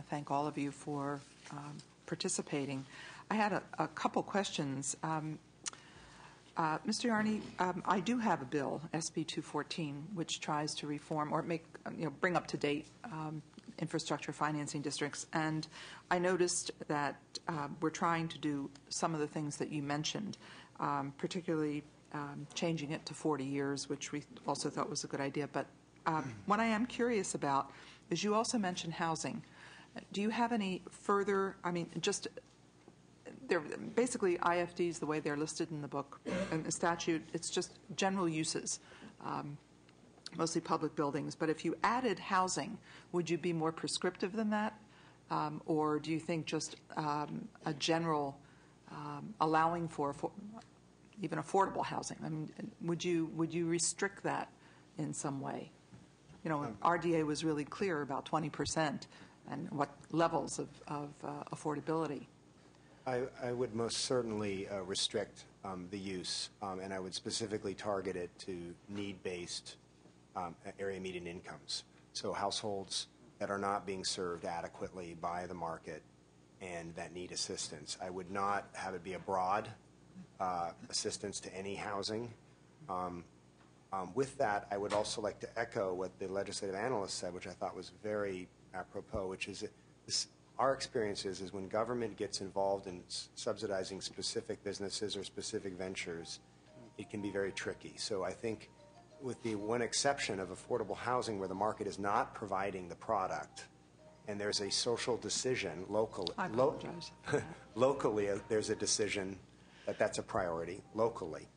thank all of you for participating. I had a couple questions. Mr. Yarney, I do have a bill, SB 214, which tries to reform or bring up to date infrastructure financing districts. And I noticed that we're trying to do some of the things that you mentioned, particularly changing it to 40 years, which we also thought was a good idea. But what I am curious about is you also mentioned housing. Do you have any further, they're basically IFDs the way they're listed in the book and the statute. It's just general uses, mostly public buildings. But if you added housing, would you be more prescriptive than that? Or do you think just a general allowing for even affordable housing? I mean, would you restrict that in some way? You know, RDA was really clear about 20% and what levels of affordability. I would most certainly restrict the use, and I would specifically target it to need-based area median incomes. So households that are not being served adequately by the market and that need assistance. I would not have it be a broad assistance to any housing. With that, I would also like to echo what the legislative analyst said, which I thought was very apropos, which is that our experience is when government gets involved in subsidizing specific businesses or specific ventures, it can be very tricky. So I think with the one exception of affordable housing where the market is not providing the product and there's a social decision locally, there's a decision that that's a priority locally,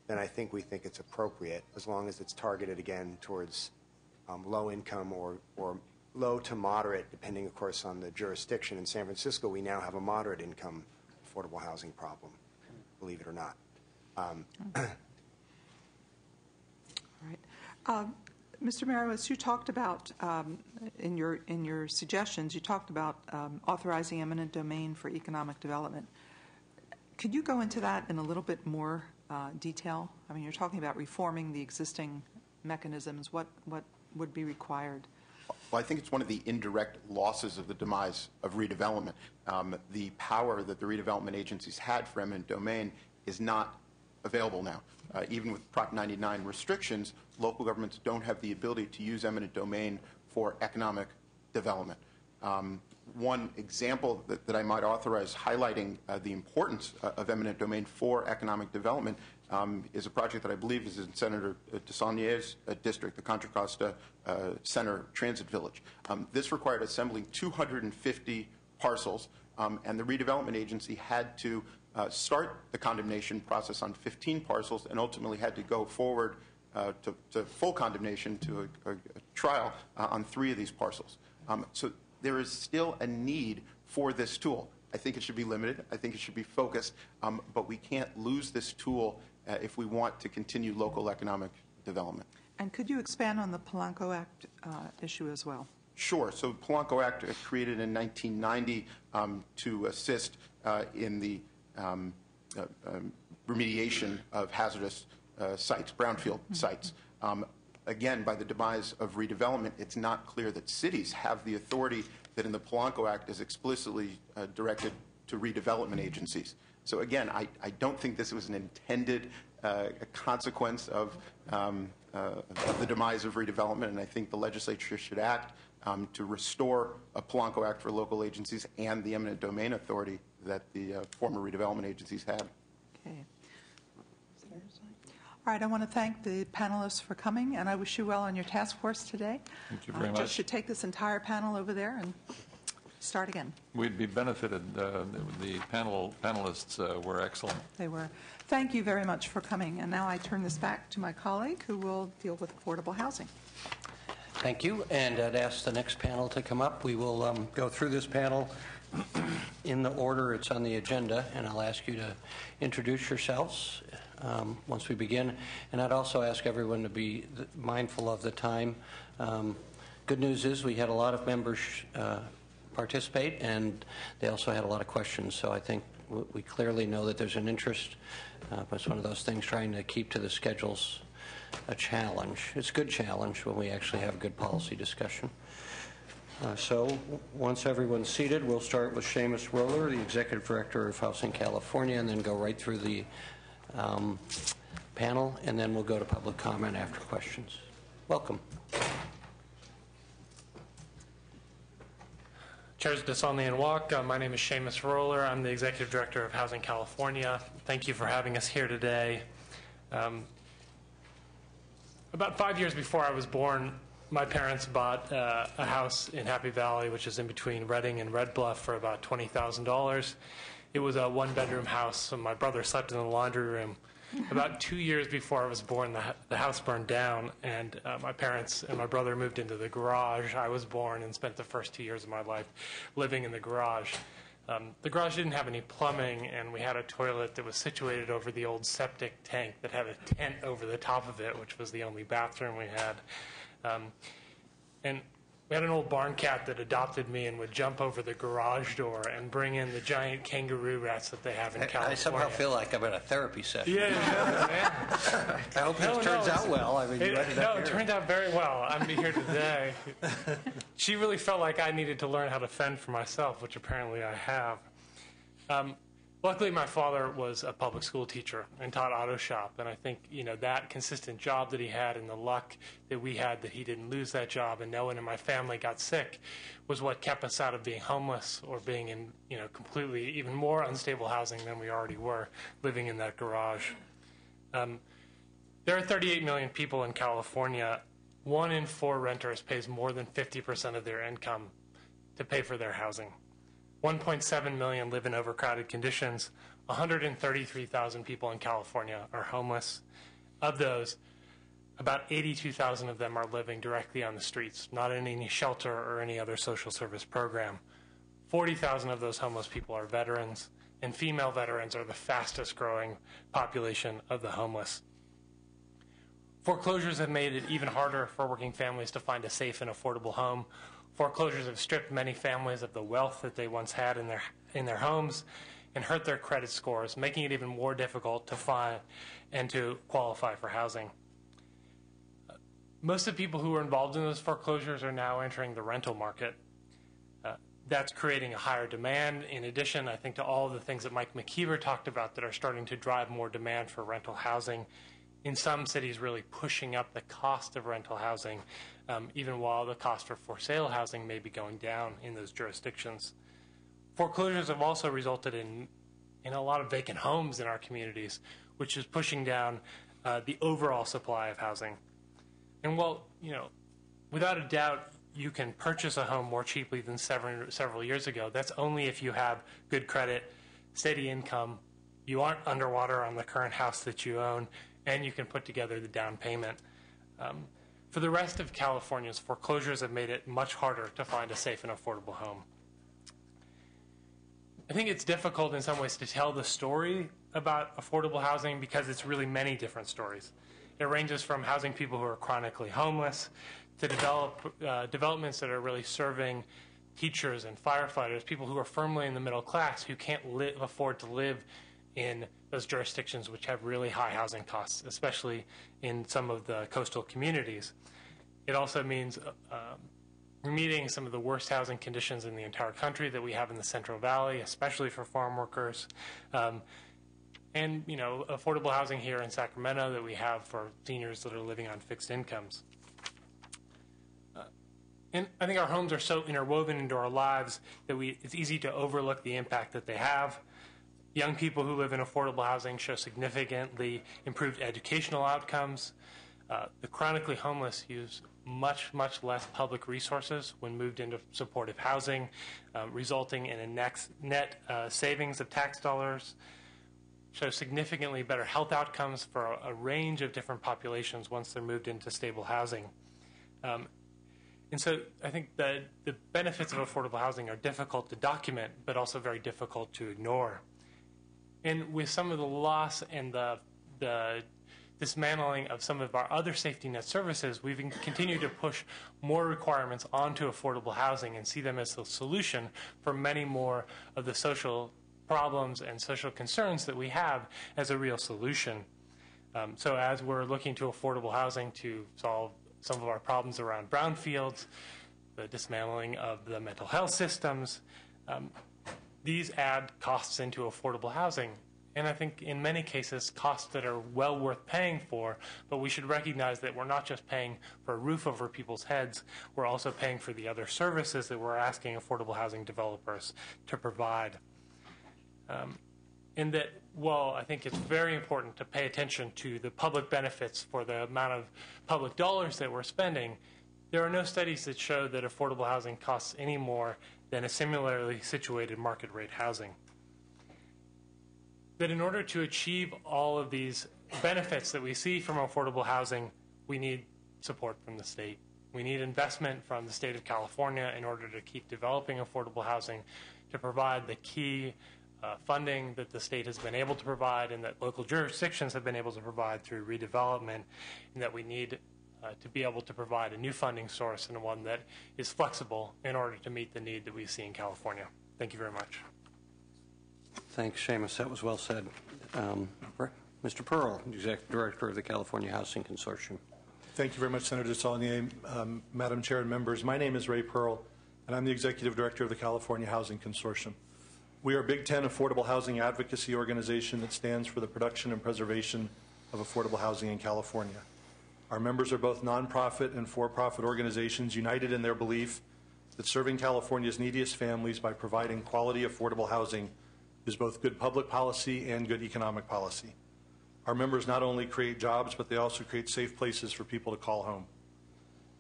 then I think we think it's appropriate as long as it's targeted again towards low income or low to moderate, depending, of course, on the jurisdiction. In San Francisco, we now have a moderate income affordable housing problem, believe it or not. All right. Mr. Maruis, you talked about, in your suggestions, you talked about authorizing eminent domain for economic development. Could you go into that in a little bit more detail? I mean, you're talking about reforming the existing mechanisms. What would be required? Well, I think it's one of the indirect losses of the demise of redevelopment. The power that the redevelopment agencies had for eminent domain is not available now. Even with Prop 99 restrictions, local governments don't have the ability to use eminent domain for economic development. One example that I might authorize highlighting the importance of eminent domain for economic development is a project that I believe is in Senator DeSaulnier's district, the Contra Costa Center Transit Village. This required assembling 250 parcels, and the redevelopment agency had to start the condemnation process on 15 parcels and ultimately had to go forward to full condemnation to a trial on 3 of these parcels. So there is still a need for this tool. I think it should be limited. I think it should be focused. But we can't lose this tool if we want to continue local economic development. And could you expand on the Polanco Act issue as well? Sure. So the Polanco Act created in 1990 to assist in the remediation of hazardous sites, brownfield sites. Again, by the demise of redevelopment, it's not clear that cities have the authority that in the Polanco Act is explicitly directed to redevelopment agencies. So again, I don't think this was an intended consequence of the demise of redevelopment, and I think the legislature should act to restore a Polanco Act for local agencies and the eminent domain authority that the former redevelopment agencies had. Okay. All right, I want to thank the panelists for coming, and I wish you well on your task force today. Thank you very much. Just should take this entire panel over there and start again. We'd be benefited. The panelists were excellent. They were. Thank you very much for coming. And now I turn this back to my colleague who will deal with affordable housing. Thank you. And I'd ask the next panel to come up. We will go through this panel in the order it's on the agenda, and I'll ask you to introduce yourselves once we begin. And I'd also ask everyone to be mindful of the time. Good news is we had a lot of members participate, and they also had a lot of questions. So I think we clearly know that there's an interest, but it's one of those things trying to keep to the schedule's a challenge. It's a good challenge when we actually have a good policy discussion. Once everyone's seated, we'll start with Seamus Roller, the Executive Director of Housing California, and then go right through the panel, and then we'll go to public comment after questions. Welcome. Chairs DeSaulnier and Walk, my name is Seamus Roller. I'm the Executive Director of Housing California. Thank you for having us here today. About 5 years before I was born, my parents bought a house in Happy Valley, which is in between Redding and Red Bluff, for about $20,000. It was a one-bedroom house, so my brother slept in the laundry room. About 2 years before I was born, the house burned down, and my parents and my brother moved into the garage. I was born and spent the first 2 years of my life living in the garage. The garage didn't have any plumbing, and we had a toilet that was situated over the old septic tank that had a tent over the top of it, which was the only bathroom we had. And we had an old barn cat that adopted me and would jump over the garage door and bring in the giant kangaroo rats that they have in California. I somehow feel like I'm at a therapy session. Yeah, man. I hope this turns out well. I mean, it turned out very well. I'm here today. She really felt like I needed to learn how to fend for myself, which apparently I have. Luckily, my father was a public school teacher and taught auto shop, and I think that consistent job that he had and the luck that we had that he didn't lose that job and no one in my family got sick was what kept us out of being homeless or being in completely even more unstable housing than we already were living in that garage. There are 38 million people in California. 1 in 4 renters pays more than 50% of their income to pay for their housing. 1.7 million live in overcrowded conditions. 133,000 people in California are homeless. Of those, about 82,000 of them are living directly on the streets, not in any shelter or any other social service program. 40,000 of those homeless people are veterans, and female veterans are the fastest growing population of the homeless. Foreclosures have made it even harder for working families to find a safe and affordable home. Foreclosures have stripped many families of the wealth that they once had in their homes and hurt their credit scores, making it even more difficult to find and to qualify for housing. Most of the people who are involved in those foreclosures are now entering the rental market. That's creating a higher demand. In addition, I think to all of the things that Mike McKeever talked about that are starting to drive more demand for rental housing, in some cities really pushing up the cost of rental housing, even while the cost for sale housing may be going down in those jurisdictions. Foreclosures have also resulted in a lot of vacant homes in our communities, which is pushing down the overall supply of housing. And while, without a doubt, you can purchase a home more cheaply than several years ago, that's only if you have good credit, steady income, you aren't underwater on the current house that you own, and you can put together the down payment. For the rest of California's foreclosures have made it much harder to find a safe and affordable home. I think it's difficult in some ways to tell the story about affordable housing because it's really many different stories. It ranges from housing people who are chronically homeless to developments that are really serving teachers and firefighters, people who are firmly in the middle class who can't afford to live in those jurisdictions which have really high housing costs, especially in some of the coastal communities. It also means meeting some of the worst housing conditions in the entire country that we have in the Central Valley, especially for farm workers. And, affordable housing here in Sacramento that we have for seniors that are living on fixed incomes. And I think our homes are so interwoven into our lives that it's easy to overlook the impact that they have. Young people who live in affordable housing show significantly improved educational outcomes. The chronically homeless use much, much less public resources when moved into supportive housing, resulting in a net savings of tax dollars. Show significantly better health outcomes for a range of different populations once they're moved into stable housing. And so I think that the benefits of affordable housing are difficult to document, but also very difficult to ignore. And with some of the loss and the dismantling of some of our other safety net services, we've continued to push more requirements onto affordable housing and see them as the solution for many more of the social problems and social concerns that we have as a real solution. So as we're looking to affordable housing to solve some of our problems around brownfields, the dismantling of the mental health systems. These add costs into affordable housing. And I think in many cases, costs that are well worth paying for, but we should recognize that we're not just paying for a roof over people's heads, we're also paying for the other services that we're asking affordable housing developers to provide. In that, while I think it's very important to pay attention to the public benefits for the amount of public dollars that we're spending, there are no studies that show that affordable housing costs any more than a similarly situated market rate housing. That in order to achieve all of these benefits that we see from affordable housing, we need support from the state. We need investment from the state of California in order to keep developing affordable housing, to provide the key funding that the state has been able to provide and that local jurisdictions have been able to provide through redevelopment, and that we need to be able to provide a new funding source and one that is flexible in order to meet the need that we see in California. Thank you very much. Thanks, Seamus. That was well said. Mr. Pearl, Executive Director of the California Housing Consortium. Thank you very much, Senator Saulnier. Madam Chair and members, my name is Ray Pearl, and I'm the Executive Director of the California Housing Consortium. We are a Big Ten affordable housing advocacy organization that stands for the production and preservation of affordable housing in California. Our members are both nonprofit and for-profit organizations united in their belief that serving California's neediest families by providing quality affordable housing is both good public policy and good economic policy. Our members not only create jobs, but they also create safe places for people to call home.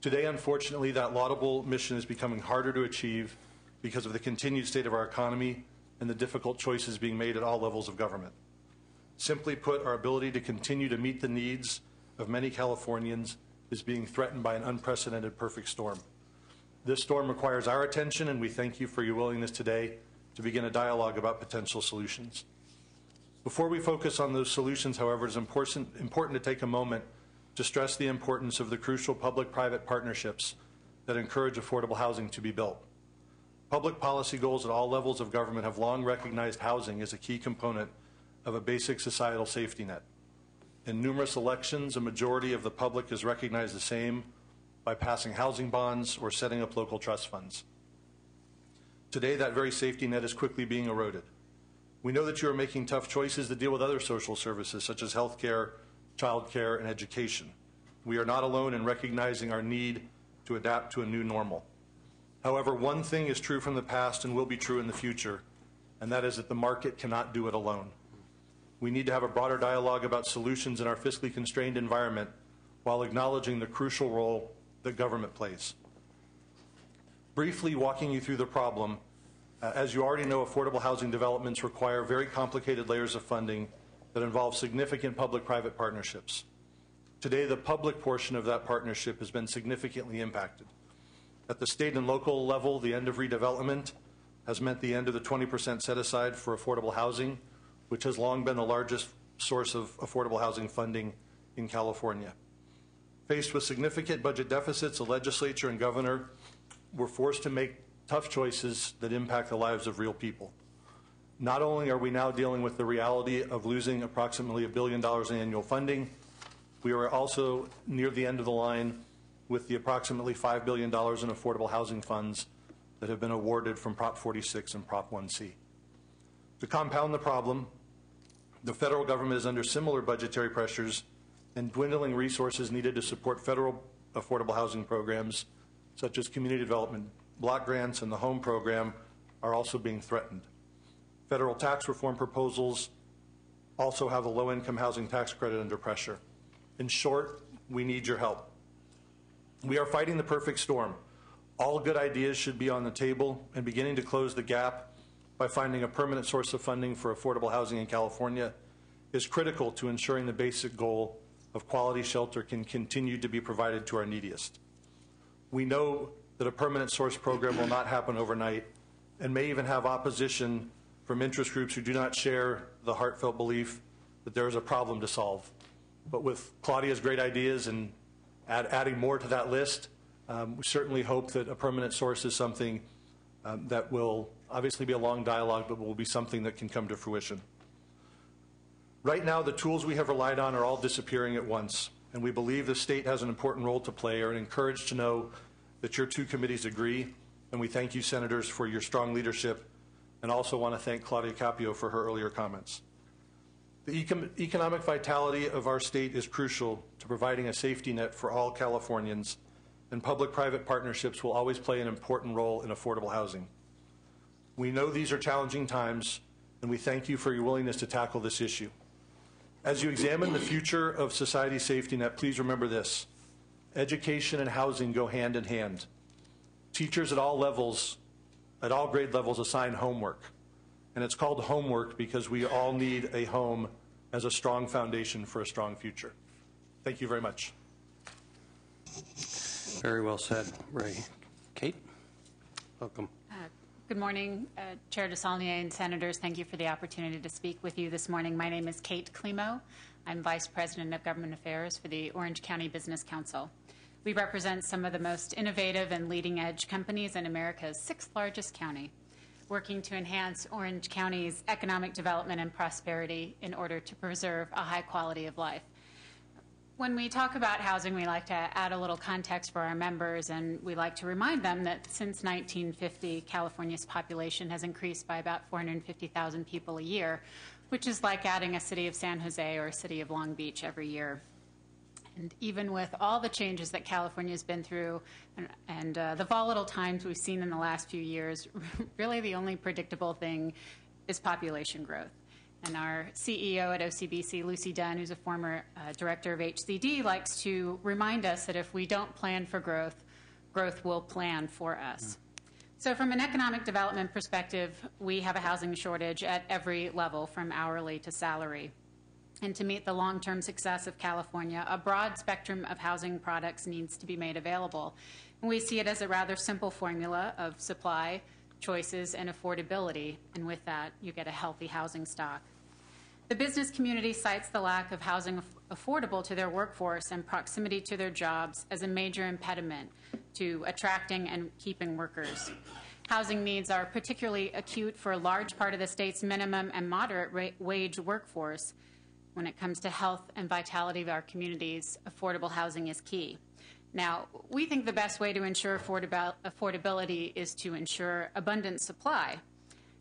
Today, unfortunately, that laudable mission is becoming harder to achieve because of the continued state of our economy and the difficult choices being made at all levels of government. Simply put, our ability to continue to meet the needs of many Californians is being threatened by an unprecedented perfect storm. This storm requires our attention, and we thank you for your willingness today to begin a dialogue about potential solutions. Before we focus on those solutions, however, it is important to take a moment to stress the importance of the crucial public-private partnerships that encourage affordable housing to be built. Public policy goals at all levels of government have long recognized housing as a key component of a basic societal safety net. In numerous elections, a majority of the public has recognized the same by passing housing bonds or setting up local trust funds. Today, that very safety net is quickly being eroded. We know that you are making tough choices to deal with other social services such as health care, child care, and education. We are not alone in recognizing our need to adapt to a new normal. However, one thing is true from the past and will be true in the future, and that is that the market cannot do it alone. We need to have a broader dialogue about solutions in our fiscally constrained environment while acknowledging the crucial role that government plays. Briefly walking you through the problem, as you already know, affordable housing developments require very complicated layers of funding that involve significant public-private partnerships. Today, the public portion of that partnership has been significantly impacted. At the state and local level, the end of redevelopment has meant the end of the 20% set aside for affordable housing, which has long been the largest source of affordable housing funding in California. Faced with significant budget deficits, the legislature and governor were forced to make tough choices that impact the lives of real people. Not only are we now dealing with the reality of losing approximately $1 billion in annual funding, we are also near the end of the line with the approximately $5 billion in affordable housing funds that have been awarded from Prop 46 and Prop 1C. To compound the problem, the federal government is under similar budgetary pressures, and dwindling resources needed to support federal affordable housing programs such as community development block grants and the home program are also being threatened. Federal tax reform proposals also have the low-income housing tax credit under pressure. In short, we need your help. We are fighting the perfect storm. All good ideas should be on the table, and beginning to close the gap by finding a permanent source of funding for affordable housing in California is critical to ensuring the basic goal of quality shelter can continue to be provided to our neediest. We know that a permanent source program will not happen overnight and may even have opposition from interest groups who do not share the heartfelt belief that there is a problem to solve. But with Claudia's great ideas and adding more to that list, we certainly hope that a permanent source is something that will obviously be a long dialogue, but will be something that can come to fruition. Right now, the tools we have relied on are all disappearing at once, and we believe the state has an important role to play. Are encouraged to know that your two committees agree, and we thank you, Senators, for your strong leadership, and also want to thank Claudia Capio for her earlier comments. The economic vitality of our state is crucial to providing a safety net for all Californians, and public-private partnerships will always play an important role in affordable housing. We know these are challenging times, and we thank you for your willingness to tackle this issue. As you examine the future of society's safety net, please remember this. Education and housing go hand in hand. Teachers at all levels, at all grade levels, assign homework. And it's called homework because we all need a home as a strong foundation for a strong future. Thank you very much. Very well said, Ray. Kate, welcome. Good morning, Chair DeSaulnier and Senators. Thank you for the opportunity to speak with you this morning. My name is Kate Klimo. I'm Vice President of Government Affairs for the Orange County Business Council. We represent some of the most innovative and leading-edge companies in America's sixth largest county, working to enhance Orange County's economic development and prosperity in order to preserve a high quality of life. When we talk about housing, we like to add a little context for our members, and we like to remind them that since 1950, California's population has increased by about 450,000 people a year, which is like adding a city of San Jose or a city of Long Beach every year. And even with all the changes that California has been through and the volatile times we've seen in the last few years, really the only predictable thing is population growth. And our CEO at OCBC, Lucy Dunn, who's a former director of HCD, likes to remind us that if we don't plan for growth, growth will plan for us. So from an economic development perspective, we have a housing shortage at every level, from hourly to salary. And to meet the long-term success of California, a broad spectrum of housing products needs to be made available. And we see it as a rather simple formula of supply, choices, and affordability. And with that, you get a healthy housing stock. The business community cites the lack of housing affordable to their workforce and proximity to their jobs as a major impediment to attracting and keeping workers. Housing needs are particularly acute for a large part of the state's minimum and moderate wage workforce. When it comes to health and vitality of our communities, affordable housing is key. Now, we think the best way to ensure affordability is to ensure abundant supply.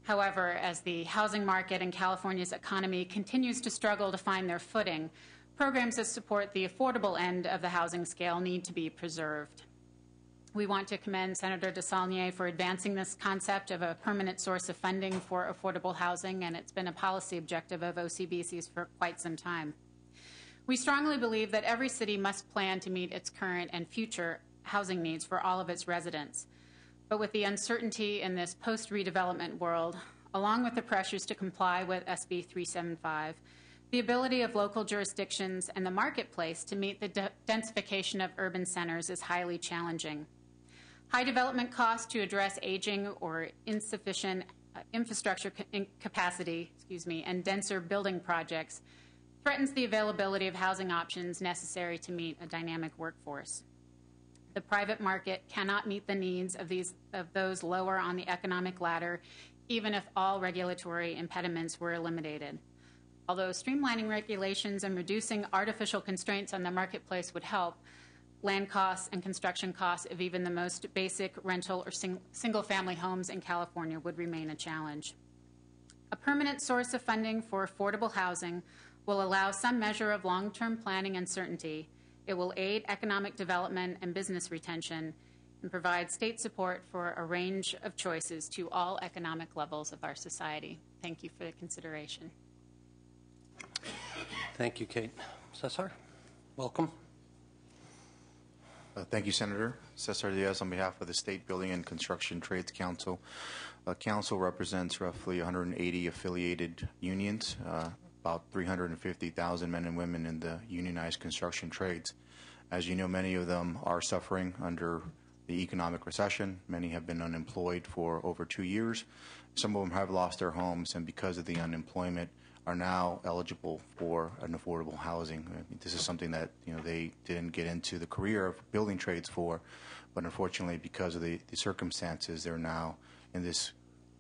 However, as the housing market and California's economy continues to struggle to find their footing, programs that support the affordable end of the housing scale need to be preserved. We want to commend Senator DeSaulnier for advancing this concept of a permanent source of funding for affordable housing, and it's been a policy objective of OCBC's for quite some time. We strongly believe that every city must plan to meet its current and future housing needs for all of its residents. But with the uncertainty in this post-redevelopment world, along with the pressures to comply with SB 375, the ability of local jurisdictions and the marketplace to meet the densification of urban centers is highly challenging. High development costs to address aging or insufficient infrastructure capacity, and denser building projects threatens the availability of housing options necessary to meet a dynamic workforce. The private market cannot meet the needs of those lower on the economic ladder, even if all regulatory impediments were eliminated. Although streamlining regulations and reducing artificial constraints on the marketplace would help, land costs and construction costs of even the most basic rental or single-family homes in California would remain a challenge. A permanent source of funding for affordable housing will allow some measure of long-term planning and certainty. It will aid economic development and business retention and provide state support for a range of choices to all economic levels of our society. Thank you for the consideration. Thank you, Kate. Cesar, welcome. Thank you, Senator. Cesar Diaz on behalf of the State Building and Construction Trades Council. Council represents roughly 180 affiliated unions, about 350,000 men and women in the unionized construction trades. As you know, many of them are suffering under the economic recession. Many have been unemployed for over 2 years. Some of them have lost their homes, and because of the unemployment, are now eligible for an affordable housing. This is something that they didn't get into the career of building trades for, but unfortunately, because of the circumstances, they're now in this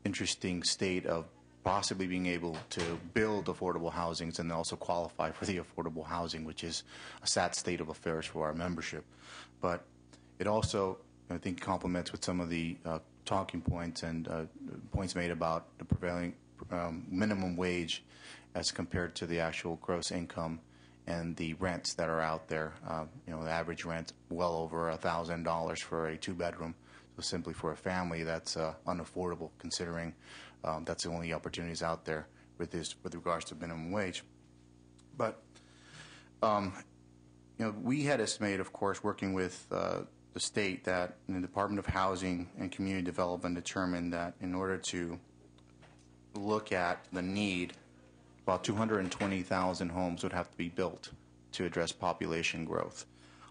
interesting state of possibly being able to build affordable housings and also qualify for the affordable housing, which is a sad state of affairs for our membership. But it also I think complements with some of the talking points and points made about the prevailing minimum wage as compared to the actual gross income and the rents that are out there. The average rent well over $1,000 for a two-bedroom. So simply for a family, that's unaffordable, considering that's the only opportunities out there with regards to minimum wage. But we had estimated, of course, working with the state, that the Department of Housing and Community Development determined that in order to look at the need, about 220,000 homes would have to be built to address population growth.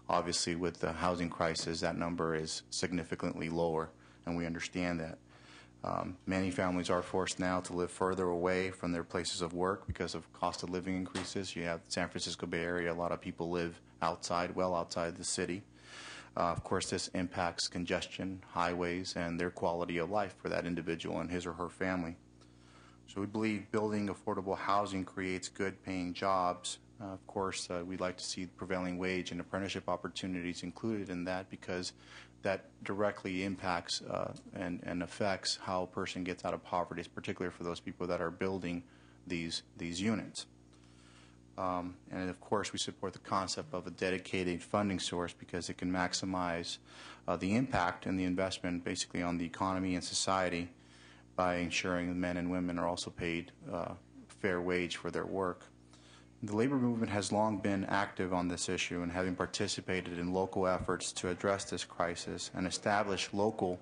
Obviously, with the housing crisis, that number is significantly lower, and we understand that. Many families are forced now to live further away from their places of work because of cost of living increases. You have San Francisco Bay Area, a lot of people live outside, well outside the city. Of course, this impacts congestion, highways, and their quality of life for that individual and his or her family. So we believe building affordable housing creates good-paying jobs. Of course, we'd like to see prevailing wage and apprenticeship opportunities included in that, because that directly impacts and affects how a person gets out of poverty, particularly for those people that are building these units. And of course, we support the concept of a dedicated funding source because it can maximize the impact and the investment basically on the economy and society by ensuring that men and women are also paid fair wage for their work. The labor movement has long been active on this issue, and having participated in local efforts to address this crisis and establish local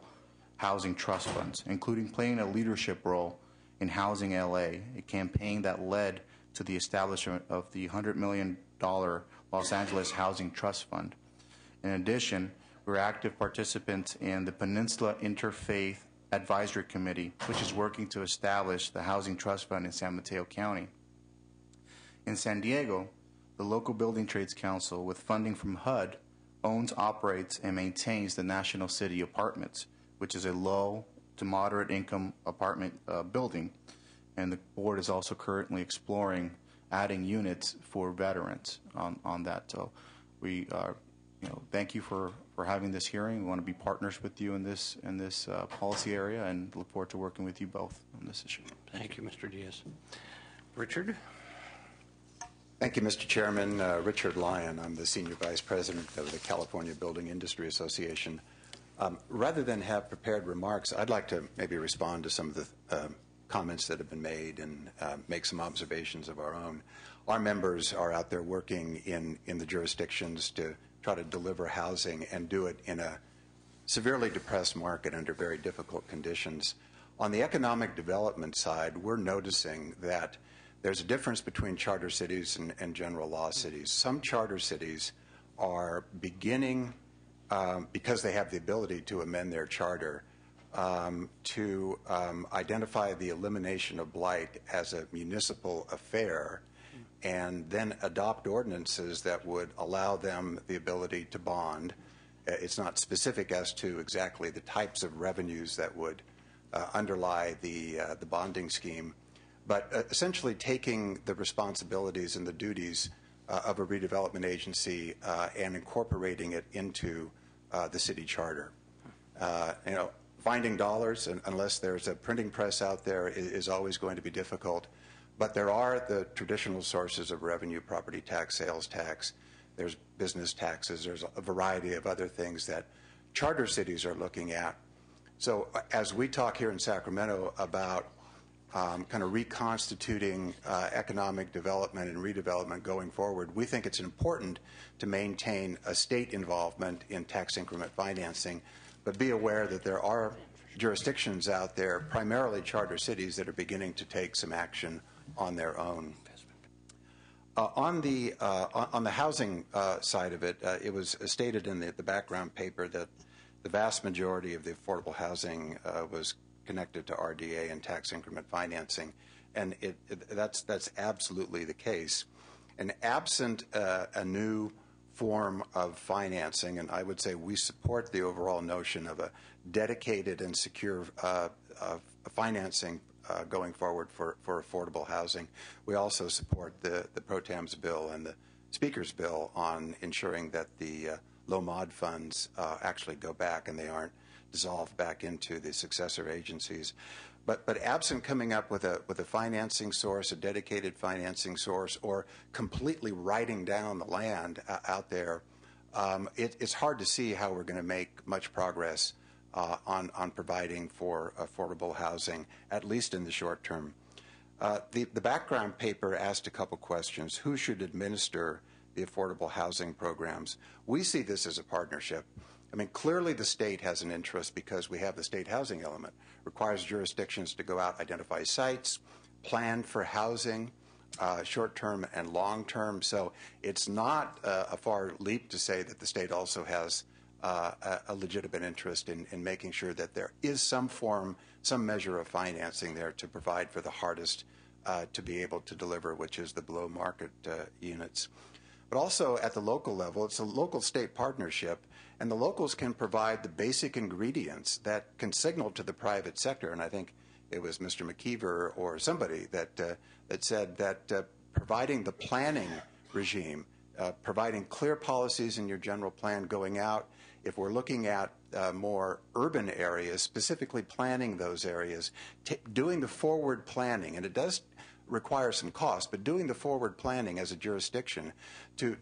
housing trust funds, including playing a leadership role in Housing LA, a campaign that led to the establishment of the $100 million Los Angeles Housing Trust Fund. In addition, we're active participants in the Peninsula Interfaith Advisory Committee, which is working to establish the Housing Trust Fund in San Mateo County. In San Diego, the local Building Trades Council, with funding from HUD, owns, operates, and maintains the National City Apartments, which is a low to moderate income apartment building. And the board is also currently exploring adding units for veterans on that. So we thank you for having this hearing. We want to be partners with you in this policy area, and look forward to working with you both on this issue. Thank you, Mr. Diaz. Richard? Thank you, Mr. Chairman. Richard Lyon. I'm the Senior Vice President of the California Building Industry Association. Rather than have prepared remarks, I'd like to maybe respond to some of the comments that have been made and make some observations of our own. Our members are out there working in the jurisdictions to try to deliver housing and do it in a severely depressed market under very difficult conditions. On the economic development side, we're noticing that there's a difference between charter cities and general law cities. Some charter cities are beginning, because they have the ability to amend their charter, to identify the elimination of blight as a municipal affair, and then adopt ordinances that would allow them the ability to bond. It's not specific as to exactly the types of revenues that would underlie the bonding scheme, but essentially taking the responsibilities and the duties of a redevelopment agency and incorporating it into the city charter. Finding dollars, unless there's a printing press out there, is always going to be difficult. But there are the traditional sources of revenue: property tax, sales tax, there's business taxes, there's a variety of other things that charter cities are looking at. So as we talk here in Sacramento about kind of reconstituting economic development and redevelopment going forward, we think it's important to maintain a state involvement in tax increment financing, but be aware that there are jurisdictions out there, primarily charter cities, that are beginning to take some action on their own. On the housing side of it, it was stated in the background paper that the vast majority of the affordable housing was connected to RDA and tax increment financing, and that's absolutely the case. And absent a new form of financing, and I would say we support the overall notion of a dedicated and secure financing going forward for affordable housing. We also support the Pro Tem's bill and the Speaker's bill on ensuring that the low mod funds actually go back and they aren't dissolved back into the successor agencies. But absent coming up with a financing source, a dedicated financing source, or completely writing down the land out there, it's hard to see how we're going to make much progress on providing for affordable housing, at least in the short term. The background paper asked a couple questions. Who should administer the affordable housing programs? We see this as a partnership. I mean, clearly the state has an interest because we have the state housing element. Requires jurisdictions to go out, identify sites, plan for housing, short-term and long-term. So it's not a far leap to say that the state also has a legitimate interest in making sure that there is some measure of financing there to provide for the hardest to be able to deliver, which is the below-market units. But also at the local level, it's a local-state partnership, and the locals can provide the basic ingredients that can signal to the private sector. And I think it was Mr. McKeever or somebody that said that providing the planning regime, providing clear policies in your general plan going out, if we're looking at more urban areas, specifically planning those areas, doing the forward planning, and it does require some cost, but doing the forward planning as a jurisdiction to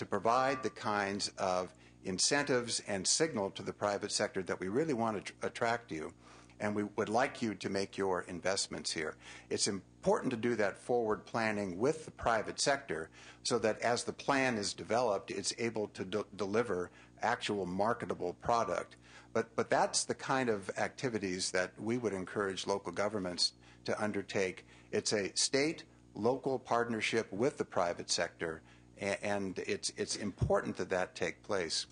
provide the kinds of incentives and signal to the private sector that we really want to attract you, and we would like you to make your investments here. It's important to do that forward planning with the private sector so that as the plan is developed, it's able to deliver actual marketable product. But that's the kind of activities that we would encourage local governments to undertake. It's a state-local partnership with the private sector, and it's important that that take place.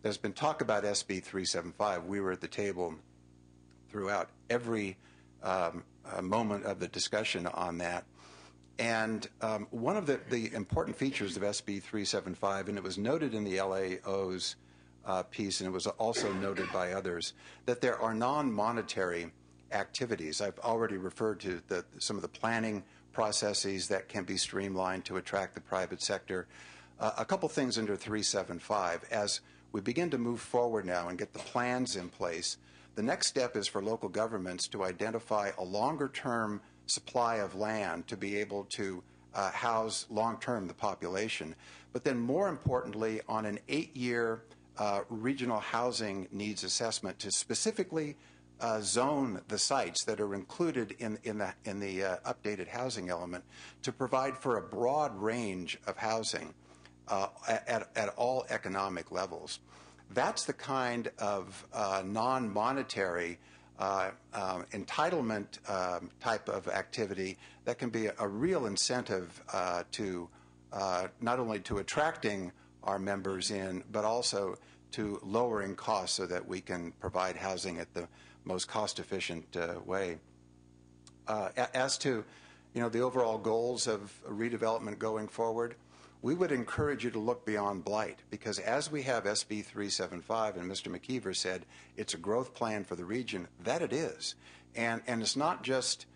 There's been talk about SB 375. We were at the table throughout every moment of the discussion on that. And one of the important features of SB 375, and it was noted in the LAO's piece, and it was also noted by others, that there are non-monetary activities. I've already referred to some of the planning processes that can be streamlined to attract the private sector. A couple things under 375. As we begin to move forward now and get the plans in place, the next step is for local governments to identify a longer-term supply of land to be able to house long-term the population. But then more importantly, on an 8-year regional housing needs assessment to specifically zone the sites that are included in the updated housing element to provide for a broad range of housing at all economic levels. That's the kind of non-monetary entitlement type of activity that can be a real incentive to not only to attracting our members in, but also to lowering costs so that we can provide housing at the most cost-efficient way. As to, the overall goals of redevelopment going forward, we would encourage you to look beyond blight, because as we have SB 375, and Mr. McKeever said, it's a growth plan for the region. That it is, and it's not just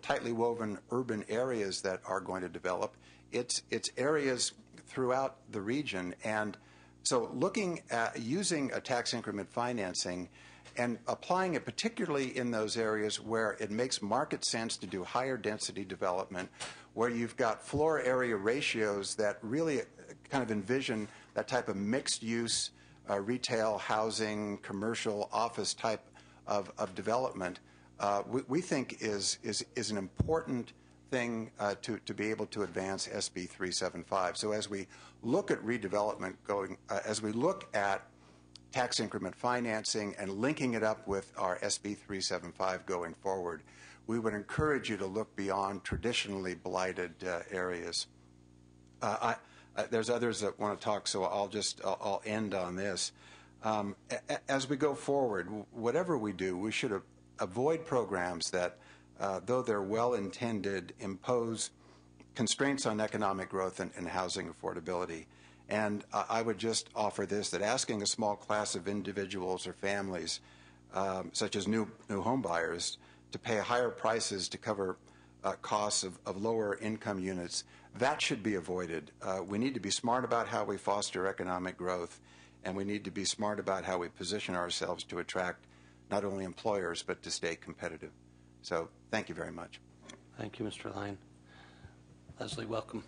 tightly woven urban areas that are going to develop. It's areas throughout the region, and so looking at using a tax increment financing and applying it particularly in those areas where it makes market sense to do higher density development, where you've got floor area ratios that really kind of envision that type of mixed use retail, housing, commercial, office type of development, we think is an important thing to be able to advance SB 375. So as we look at redevelopment as we look at tax increment financing and linking it up with our SB 375 going forward, we would encourage you to look beyond traditionally blighted areas. There's others that want to talk, so I'll end on this. As we go forward, whatever we do, we should avoid programs that, though they're well-intended, impose constraints on economic growth and housing affordability. And I would just offer this, that asking a small class of individuals or families, such as new home buyers, to pay higher prices to cover costs of lower income units. That should be avoided. We need to be smart about how we foster economic growth, and we need to be smart about how we position ourselves to attract not only employers but to stay competitive. So thank you very much. Thank you, Mr. Lyon. Leslie, welcome.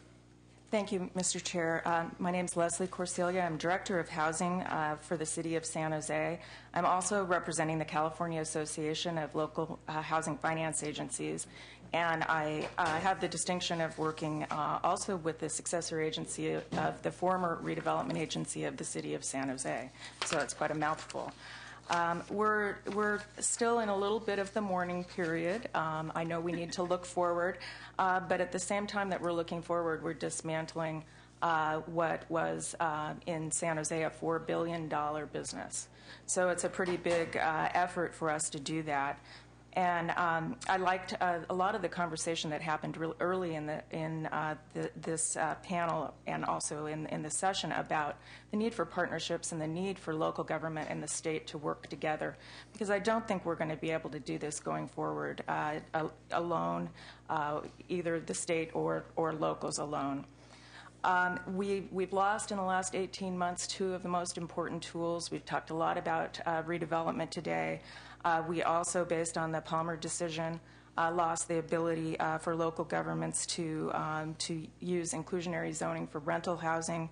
Thank you, Mr. Chair. My name is Leslie Corsilia. I'm Director of Housing for the City of San Jose. I'm also representing the California Association of Local Housing Finance Agencies, and I have the distinction of working also with the successor agency of the former redevelopment agency of the City of San Jose. So it's quite a mouthful. We're still in a little bit of the mourning period. I know we need to look forward, but at the same time that we're looking forward, we're dismantling what was in San Jose a $4 billion business. So it's a pretty big effort for us to do that. And I liked a lot of the conversation that happened early in this panel and also in the session about the need for partnerships and the need for local government and the state to work together, because I don't think we're going to be able to do this going forward alone, either the state or locals alone. We've lost in the last 18 months two of the most important tools. We've talked a lot about redevelopment today. We also, based on the Palmer decision, lost the ability for local governments to use inclusionary zoning for rental housing,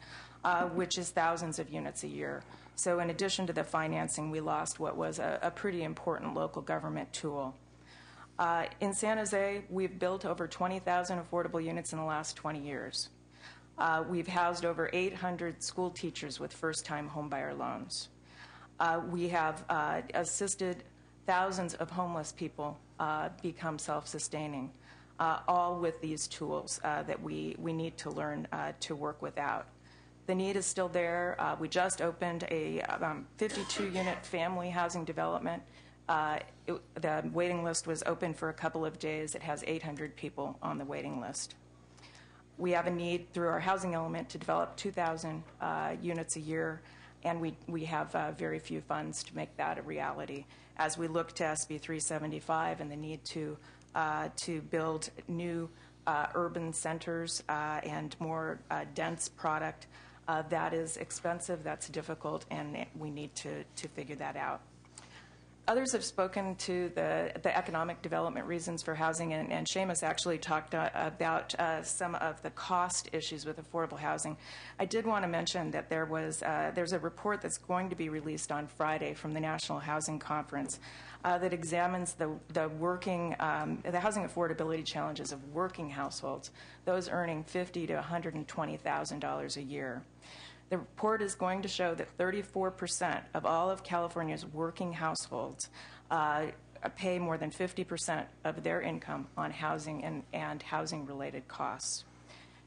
which is thousands of units a year. So in addition to the financing, we lost what was a pretty important local government tool. In San Jose, we've built over 20,000 affordable units in the last 20 years. We've housed over 800 school teachers with first-time homebuyer loans. We have assisted thousands of homeless people become self-sustaining, all with these tools that we need to learn to work without. The need is still there. We just opened a 52-unit family housing development. The waiting list was open for a couple of days. It has 800 people on the waiting list. We have a need through our housing element to develop 2,000 units a year, and we have very few funds to make that a reality. As we look to SB 375 and the need to build new urban centers and more dense product, that is expensive, that's difficult, and we need to figure that out. Others have spoken to the economic development reasons for housing, and Seamus actually talked about some of the cost issues with affordable housing. I did want to mention that there's a report that's going to be released on Friday from the National Housing Conference that examines the housing affordability challenges of working households, those earning $50,000 to $120,000 a year. The report is going to show that 34% of all of California's working households pay more than 50% of their income on housing and housing-related costs.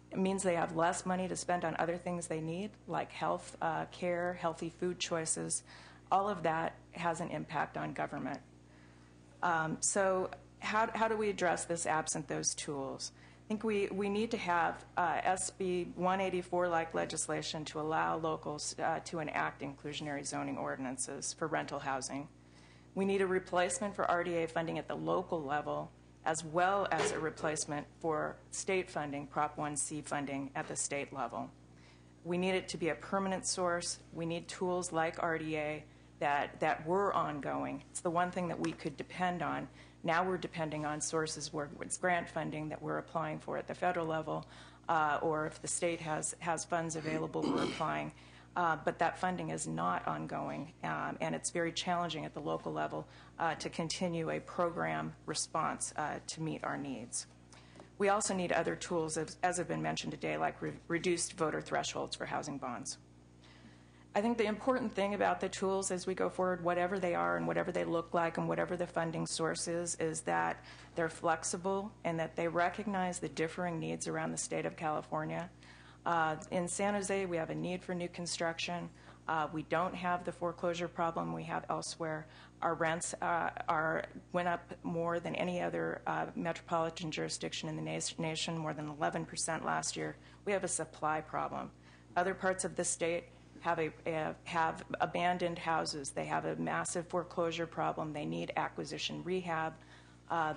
It means they have less money to spend on other things they need, like health care, healthy food choices. All of that has an impact on government. So how do we address this absent those tools? I think we need to have SB 184-like legislation to allow locals to enact inclusionary zoning ordinances for rental housing. We need a replacement for RDA funding at the local level, as well as a replacement for state funding, Prop 1C funding at the state level. We need it to be a permanent source. We need tools like RDA that were ongoing. It's the one thing that we could depend on. Now we're depending on sources where it's grant funding that we're applying for at the federal level, or if the state has funds available, we're applying. But that funding is not ongoing, and it's very challenging at the local level to continue a program response to meet our needs. We also need other tools, as have been mentioned today, like reduced voter thresholds for housing bonds. I think the important thing about the tools as we go forward, whatever they are and whatever they look like and whatever the funding source is that they're flexible and that they recognize the differing needs around the state of California. In San Jose, we have a need for new construction. We don't have the foreclosure problem we have elsewhere. Our rents went up more than any other metropolitan jurisdiction in the nation, more than 11% last year. We have a supply problem. Other parts of the state have abandoned houses. They have a massive foreclosure problem. They need acquisition rehab.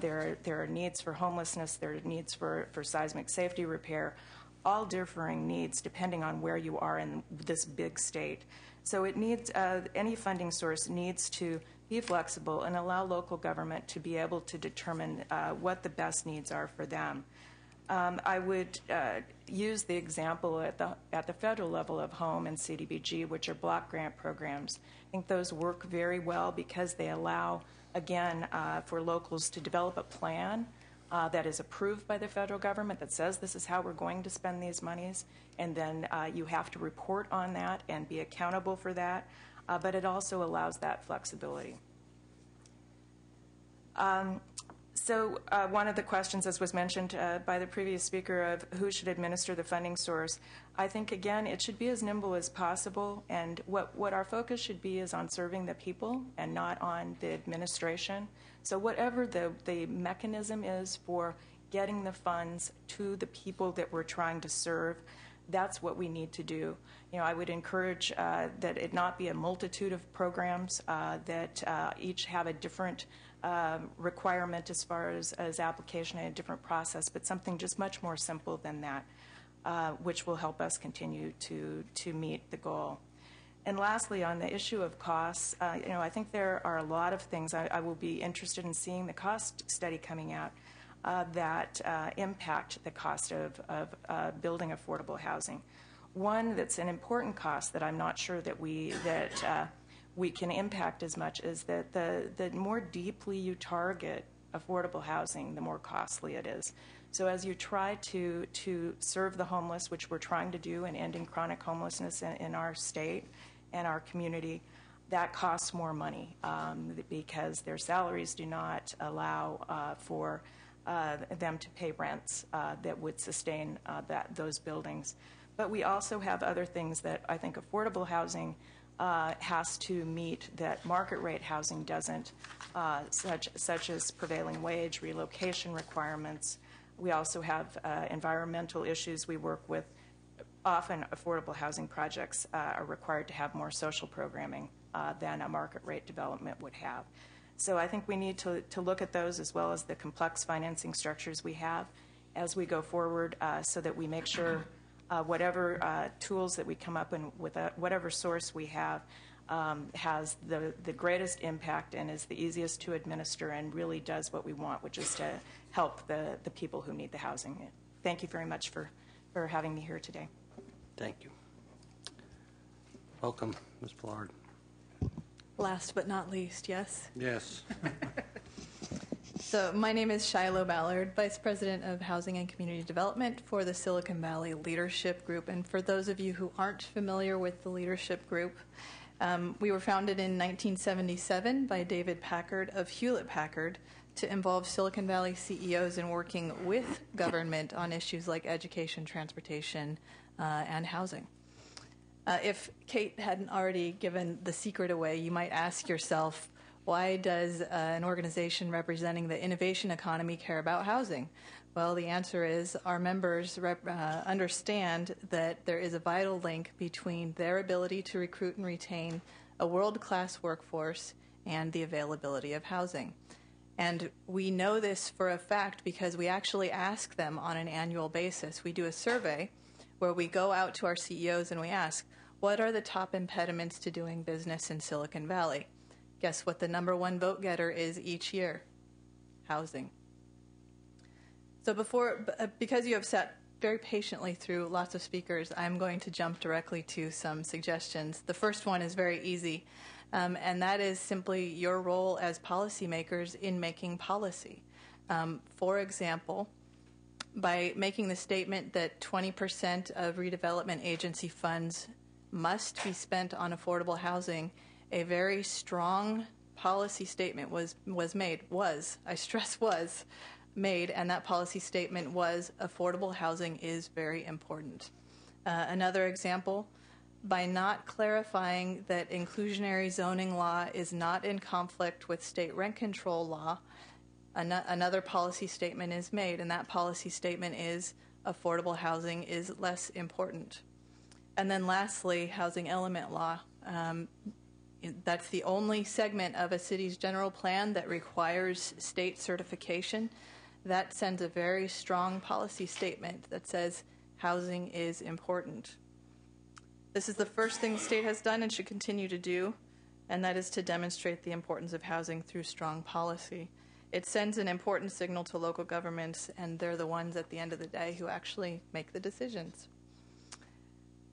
There are needs for homelessness. There are needs for seismic safety repair, all differing needs depending on where you are in this big state. So it needs any funding source needs to be flexible and allow local government to be able to determine what the best needs are for them. I would use the example at the federal level of HOME and CDBG, which are block grant programs. I think those work very well because they allow, again, for locals to develop a plan that is approved by the federal government that says this is how we're going to spend these monies, and then you have to report on that and be accountable for that, but it also allows that flexibility. So one of the questions, as was mentioned by the previous speaker, of who should administer the funding source, I think, again, it should be as nimble as possible, and what our focus should be is on serving the people and not on the administration. So whatever the mechanism is for getting the funds to the people that we're trying to serve, that's what we need to do. You know, I would encourage that it not be a multitude of programs that each have a different requirement as far as application and a different process, but something just much more simple than that, which will help us continue to meet the goal. And lastly, on the issue of costs, you know, I think there are a lot of things. I will be interested in seeing the cost study coming out that impact the cost of building affordable housing. One that's an important cost that I'm not sure that we can impact as much is that the more deeply you target affordable housing, the more costly it is. So as you try to serve the homeless, which we're trying to do in ending chronic homelessness in our state and our community, that costs more money because their salaries do not allow for them to pay rents that would sustain those buildings. But we also have other things that I think affordable housing has to meet that market rate housing doesn't, such as prevailing wage, relocation requirements. We also have environmental issues we work with. Often affordable housing projects are required to have more social programming than a market rate development would have. So I think we need to look at those as well as the complex financing structures we have as we go forward so that we make sure whatever tools that we come up with, whatever source we have, has the greatest impact and is the easiest to administer and really does what we want, which is to help the people who need the housing. Thank you very much for having me here today. Thank you. Welcome, Ms. Ballard. Last but not least, yes? Yes. So my name is Shiloh Ballard, Vice President of Housing and Community Development for the Silicon Valley Leadership Group. And for those of you who aren't familiar with the Leadership Group, we were founded in 1977 by David Packard of Hewlett-Packard to involve Silicon Valley CEOs in working with government on issues like education, transportation, and housing. If Kate hadn't already given the secret away, you might ask yourself, why does an organization representing the innovation economy care about housing? Well, the answer is our members understand that there is a vital link between their ability to recruit and retain a world-class workforce and the availability of housing. And we know this for a fact because we actually ask them on an annual basis. We do a survey where we go out to our CEOs and we ask, what are the top impediments to doing business in Silicon Valley? Guess what the #1 vote getter is each year? Housing. So because you have sat very patiently through lots of speakers, I'm going to jump directly to some suggestions. The first one is very easy, and that is simply your role as policymakers in making policy. For example, by making the statement that 20% of redevelopment agency funds must be spent on affordable housing, a very strong policy statement was made, I stress was made, and that policy statement was affordable housing is very important. Another example, by not clarifying that inclusionary zoning law is not in conflict with state rent control law, another policy statement is made, and that policy statement is affordable housing is less important. And then lastly, housing element law. That's the only segment of a city's general plan that requires state certification. That sends a very strong policy statement that says housing is important. This is the first thing the state has done and should continue to do, and that is to demonstrate the importance of housing through strong policy. It sends an important signal to local governments, and they're the ones at the end of the day who actually make the decisions.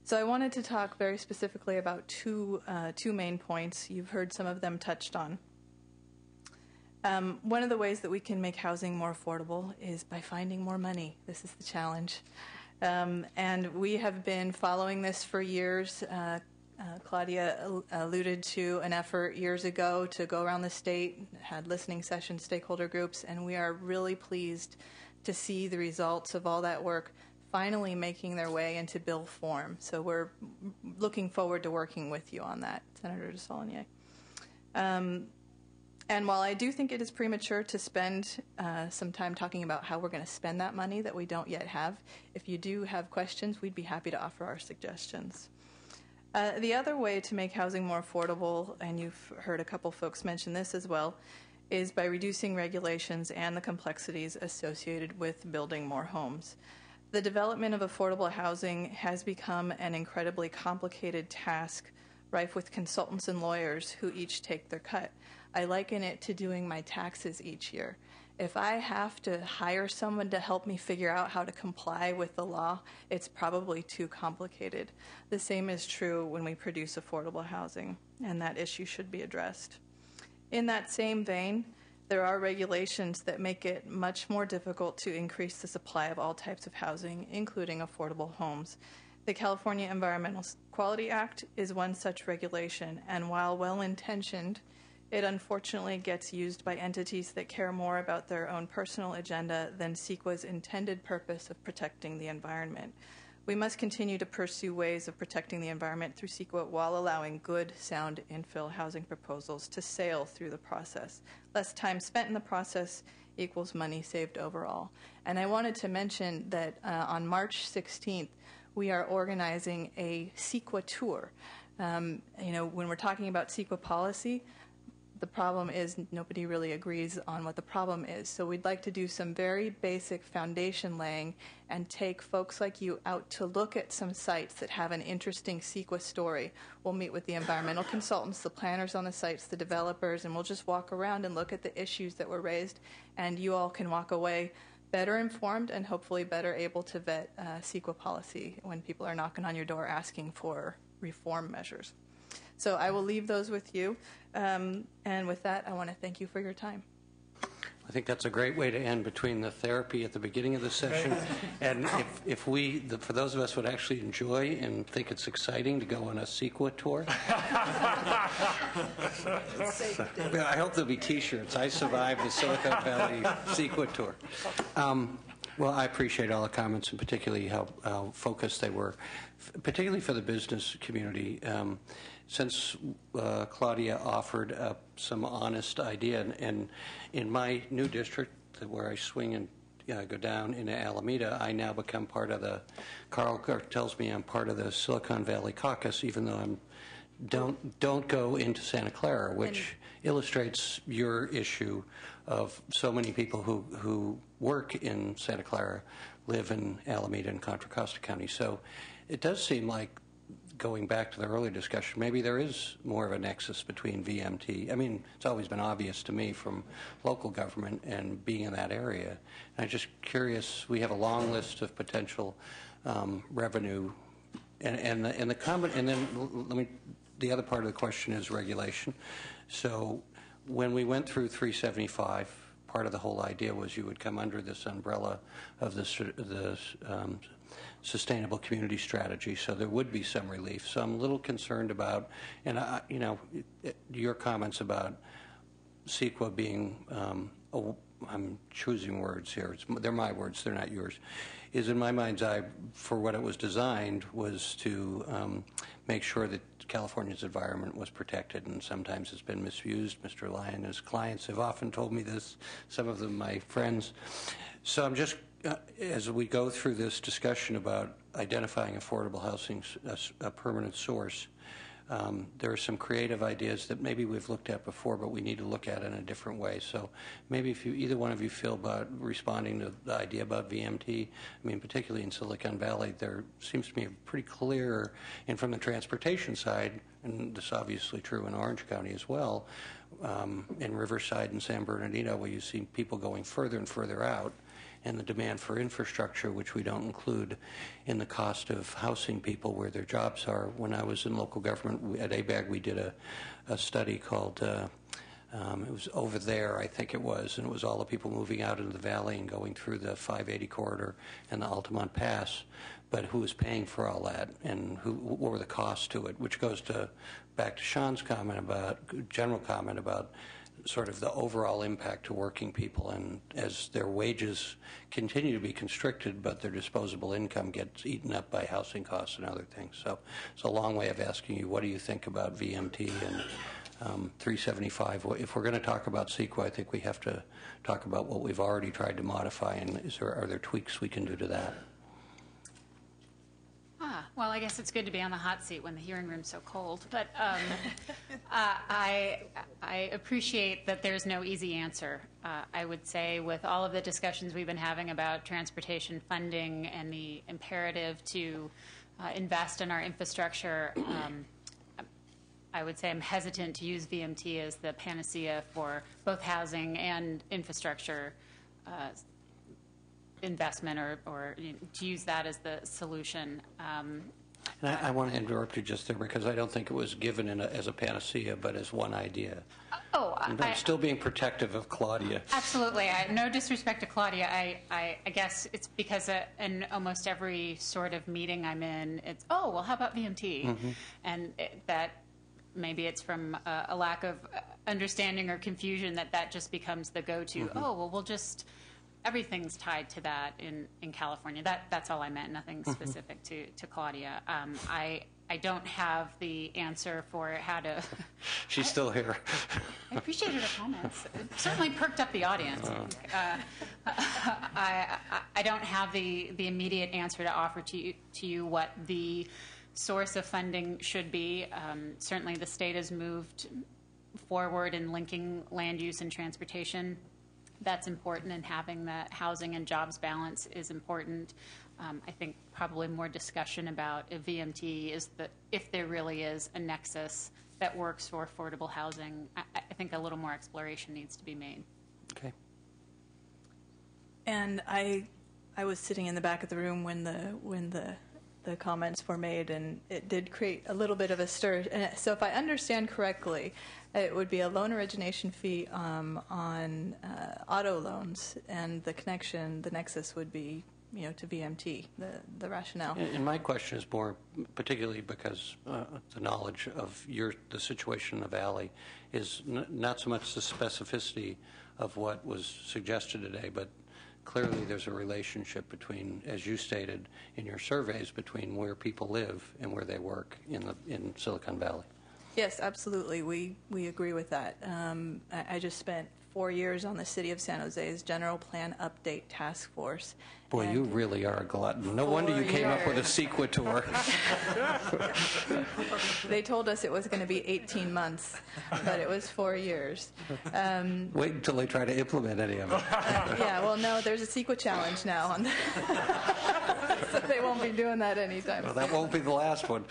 So I wanted to talk very specifically about two main points. You've heard some of them touched on. One of the ways that we can make housing more affordable is by finding more money. This is the challenge. And we have been following this for years. Claudia alluded to an effort years ago to go around the state, had listening sessions, stakeholder groups, and we are really pleased to see the results of all that work finally making their way into bill form. So we're looking forward to working with you on that, Senator DeSaulnier. And while I do think it is premature to spend some time talking about how we're going to spend that money that we don't yet have, if you do have questions, we'd be happy to offer our suggestions. The other way to make housing more affordable, and you've heard a couple folks mention this as well, is by reducing regulations and the complexities associated with building more homes. The development of affordable housing has become an incredibly complicated task, rife with consultants and lawyers who each take their cut. I liken it to doing my taxes each year. If I have to hire someone to help me figure out how to comply with the law, it's probably too complicated. The same is true when we produce affordable housing, and that issue should be addressed. In that same vein, there are regulations that make it much more difficult to increase the supply of all types of housing, including affordable homes. The California Environmental Quality Act is one such regulation, and while well-intentioned, it unfortunately gets used by entities that care more about their own personal agenda than CEQA's intended purpose of protecting the environment. We must continue to pursue ways of protecting the environment through CEQA while allowing good, sound infill housing proposals to sail through the process. Less time spent in the process equals money saved overall. And I wanted to mention that on March 16th, we are organizing a CEQA tour. When we're talking about CEQA policy, the problem is nobody really agrees on what the problem is. So we'd like to do some very basic foundation laying and take folks like you out to look at some sites that have an interesting CEQA story. We'll meet with the environmental consultants, the planners on the sites, the developers, and we'll just walk around and look at the issues that were raised, and you all can walk away better informed and hopefully better able to vet CEQA policy when people are knocking on your door asking for reform measures. So I will leave those with you. And with that, I want to thank you for your time. I think that's a great way to end between the therapy at the beginning of the session and if we, for those of us who would actually enjoy and think it's exciting to go on a CEQA tour. I hope there'll be T-shirts. I survived the Silicon Valley CEQA tour. Well, I appreciate all the comments and particularly how focused they were, particularly for the business community. Since Claudia offered up some honest idea, and in my new district where I swing and go down into Alameda, I now become part of the, Carl tells me I'm part of the Silicon Valley caucus, even though I'm don't go into Santa Clara, which illustrates your issue of so many people who work in Santa Clara live in Alameda and Contra Costa County. So it does seem like, going back to the earlier discussion, maybe there is more of a nexus between VMT. I mean, it's always been obvious to me from local government and being in that area. And I'm just curious, we have a long list of potential revenue, and then the other part of the question is regulation. So when we went through 375, part of the whole idea was you would come under this umbrella of the sustainable community strategy, so there would be some relief. So I'm a little concerned about, and your comments about CEQA being, I'm choosing words here. They're my words, they're not yours. Is in my mind's eye, for what it was designed, was to make sure that California's environment was protected, and sometimes it's been misused. Mr. Lyon and his clients have often told me this, some of them my friends. So I'm just, as we go through this discussion about identifying affordable housing as a permanent source, There are some creative ideas that maybe we've looked at before, but we need to look at it in a different way. So maybe if either one of you feel about responding to the idea about VMT, I mean, particularly in Silicon Valley, there seems to be a pretty clear, and from the transportation side, and this is obviously true in Orange County as well, in Riverside and San Bernardino, where you see people going further and further out, and the demand for infrastructure, which we don't include in the cost of housing people where their jobs are. When I was in local government at ABAG, we did a study called, it was Over There, I think it was, and it was all the people moving out into the valley and going through the 580 corridor and the Altamont Pass, but who was paying for all that, and what were the costs to it, which goes back to Sean's general comment about sort of the overall impact to working people, and as their wages continue to be constricted, but their disposable income gets eaten up by housing costs and other things. So it's a long way of asking you, what do you think about VMT and 375? If we're going to talk about CEQA, I think we have to talk about what we've already tried to modify, and are there tweaks we can do to that? Well, I guess it's good to be on the hot seat when the hearing room's so cold. But I appreciate that there's no easy answer. I would say with all of the discussions we've been having about transportation funding and the imperative to invest in our infrastructure, I would say I'm hesitant to use VMT as the panacea for both housing and infrastructure investment, or to use that as the solution. And I want to interrupt you just there because I don't think it was given as a panacea, but as one idea. I'm still being protective of Claudia. Absolutely. No disrespect to Claudia. I guess it's because in almost every sort of meeting I'm in, it's, well, how about VMT? Mm-hmm. And that maybe it's from a lack of understanding or confusion that just becomes the go-to. Mm-hmm. Well, we'll just... Everything's tied to that in California. That's all I meant, nothing specific to Claudia. I don't have the answer for how to... She's still here. I appreciated her comments. It certainly perked up the audience. I don't have the immediate answer to offer to you what the source of funding should be. Certainly the state has moved forward in linking land use and transportation. That's important, and having the housing and jobs balance is important. I think probably more discussion about if VMT is if there really is a nexus that works for affordable housing. I think a little more exploration needs to be made. Okay. And I was sitting in the back of the room when the comments were made, and it did create a little bit of a stir. And so if I understand correctly, it would be a loan origination fee on auto loans, and the nexus would be, to VMT, the rationale. And my question is more particularly because the knowledge of the situation in the Valley is not so much the specificity of what was suggested today, but clearly there's a relationship between, as you stated in your surveys, between where people live and where they work in Silicon Valley. Yes, absolutely. We agree with that. I just spent 4 years on the City of San Jose's General Plan Update Task Force. Boy, you really are a glutton. No wonder you came up with a CEQA tour. They told us it was going to be 18 months, but it was 4 years. Wait until they try to implement any of it. Yeah, well, no, there's a CEQA challenge now. So they won't be doing that anytime soon. Well, that won't be the last one.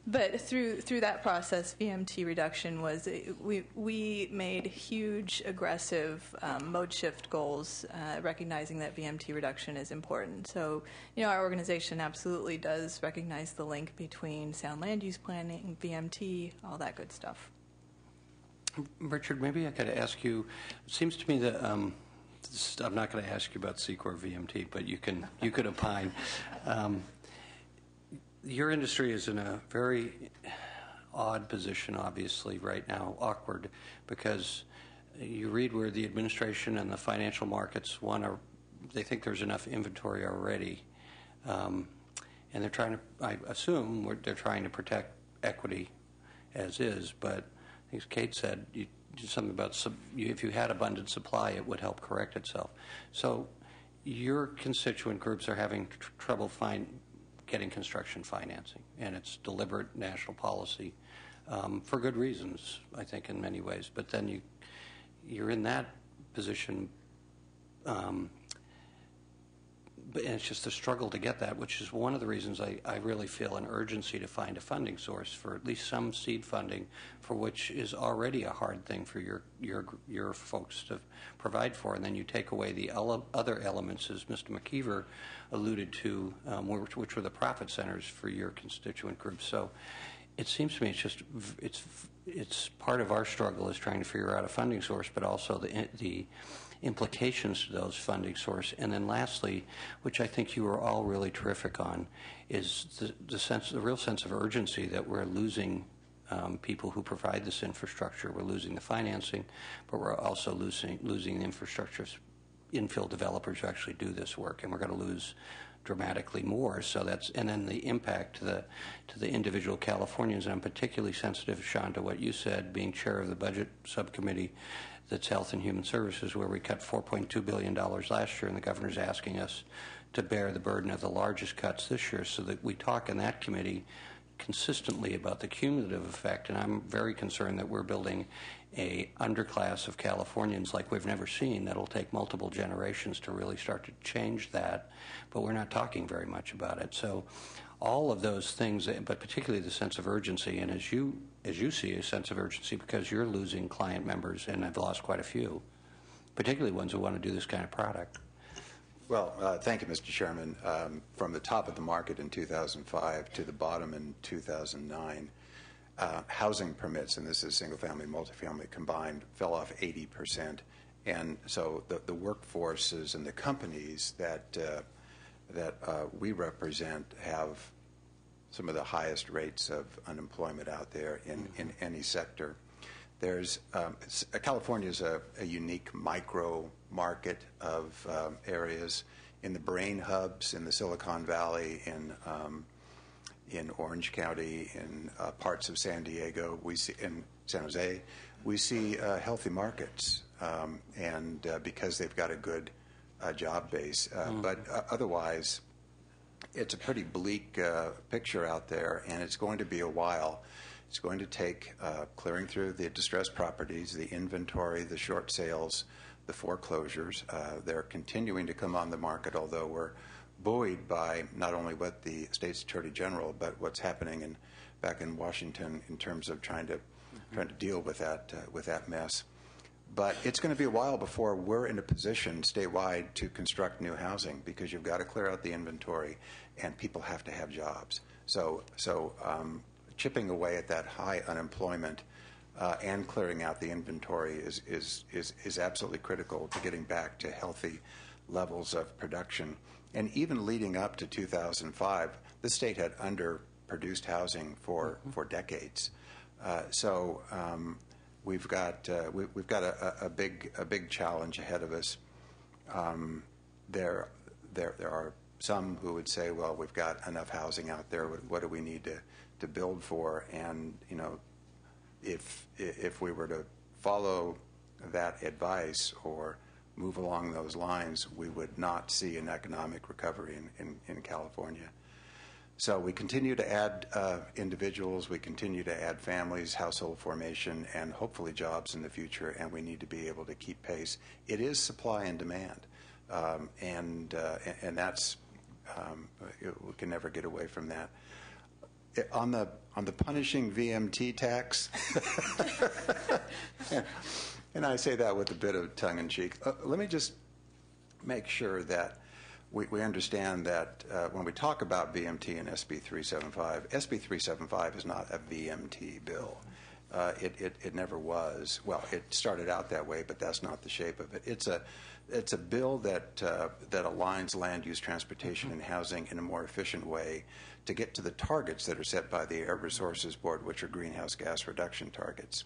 But through that process, VMT reduction was, we made huge, aggressive mode shift goals, recognizing that VMT reduction is important. So, our organization absolutely does recognize the link between sound land use planning, VMT, all that good stuff. Richard, maybe I could ask you, it seems to me that, I'm not going to ask you about CEQA or VMT, but you could opine. Your industry is in a very odd position, obviously, right now, awkward, because you read where the administration and the financial markets they think there's enough inventory already, and they're trying to, I assume, they're trying to protect equity as is, but I think Kate said something about if you had abundant supply, it would help correct itself. So your constituent groups are having trouble getting construction financing. And it's deliberate national policy for good reasons, I think, in many ways. But then you're in that position, and it's just a struggle to get that, which is one of the reasons I really feel an urgency to find a funding source for at least some seed funding, for which is already a hard thing for your folks to provide for. And then you take away the other elements, as Mr. McKeever alluded to, which were the profit centers for your constituent groups. So it seems to me it's part of our struggle is trying to figure out a funding source, but also the implications to those funding source. And then lastly, which I think you are all really terrific on, is the real sense of urgency that we're losing people who provide this infrastructure. We're losing the financing, but we're also losing the infrastructure infill developers who actually do this work, and we're going to lose dramatically more. So and then the impact to the individual Californians. And I'm particularly sensitive, Sean, to what you said, being chair of the budget subcommittee that's Health and Human Services, where we cut $4.2 billion last year, and the governor's asking us to bear the burden of the largest cuts this year, so that we talk in that committee consistently about the cumulative effect. And I'm very concerned that we're building a underclass of Californians like we've never seen that'll take multiple generations to really start to change that, but we're not talking very much about it. So all of those things, but particularly the sense of urgency, and as you see a sense of urgency because you're losing client members, and I've lost quite a few, particularly ones who want to do this kind of product. Well, thank you, Mr. Chairman. From the top of the market in 2005 to the bottom in 2009, housing permits, and this is single-family, multifamily combined, fell off 80%. And so the workforces and the companies that we represent have some of the highest rates of unemployment out there in any sector. California is a unique micro market of areas in the brain hubs in the Silicon Valley, in Orange County, in parts of San Diego, in San Jose. We see healthy markets, and because they've got a good job base. But otherwise, it's a pretty bleak picture out there, and it's going to be a while. It's going to take clearing through the distressed properties, the inventory, the short sales, the foreclosures. They're continuing to come on the market, although we're buoyed by not only what the state's attorney general, but what's happening back in Washington in terms of trying to deal with that mess. But it's going to be a while before we're in a position statewide to construct new housing, because you've got to clear out the inventory, and people have to have jobs. So chipping away at that high unemployment and clearing out the inventory is absolutely critical to getting back to healthy levels of production. And even leading up to 2005, the state had underproduced housing for decades. So we've got a big challenge ahead of us. There are some who would say, well, we've got enough housing out there. What do we need to build for? And if we were to follow that advice or move along those lines, we would not see an economic recovery in California. So we continue to add individuals, we continue to add families, household formation, and hopefully jobs in the future, and we need to be able to keep pace. It is supply and demand, and that's we can never get away from that. On the punishing VMT tax, and I say that with a bit of tongue in cheek. Let me just make sure that we understand that when we talk about VMT and SB 375, SB 375 is not a VMT bill. It never was. Well, it started out that way, but that's not the shape of it. It's a bill that aligns land use, transportation, and housing in a more efficient way to get to the targets that are set by the Air Resources Board, which are greenhouse gas reduction targets.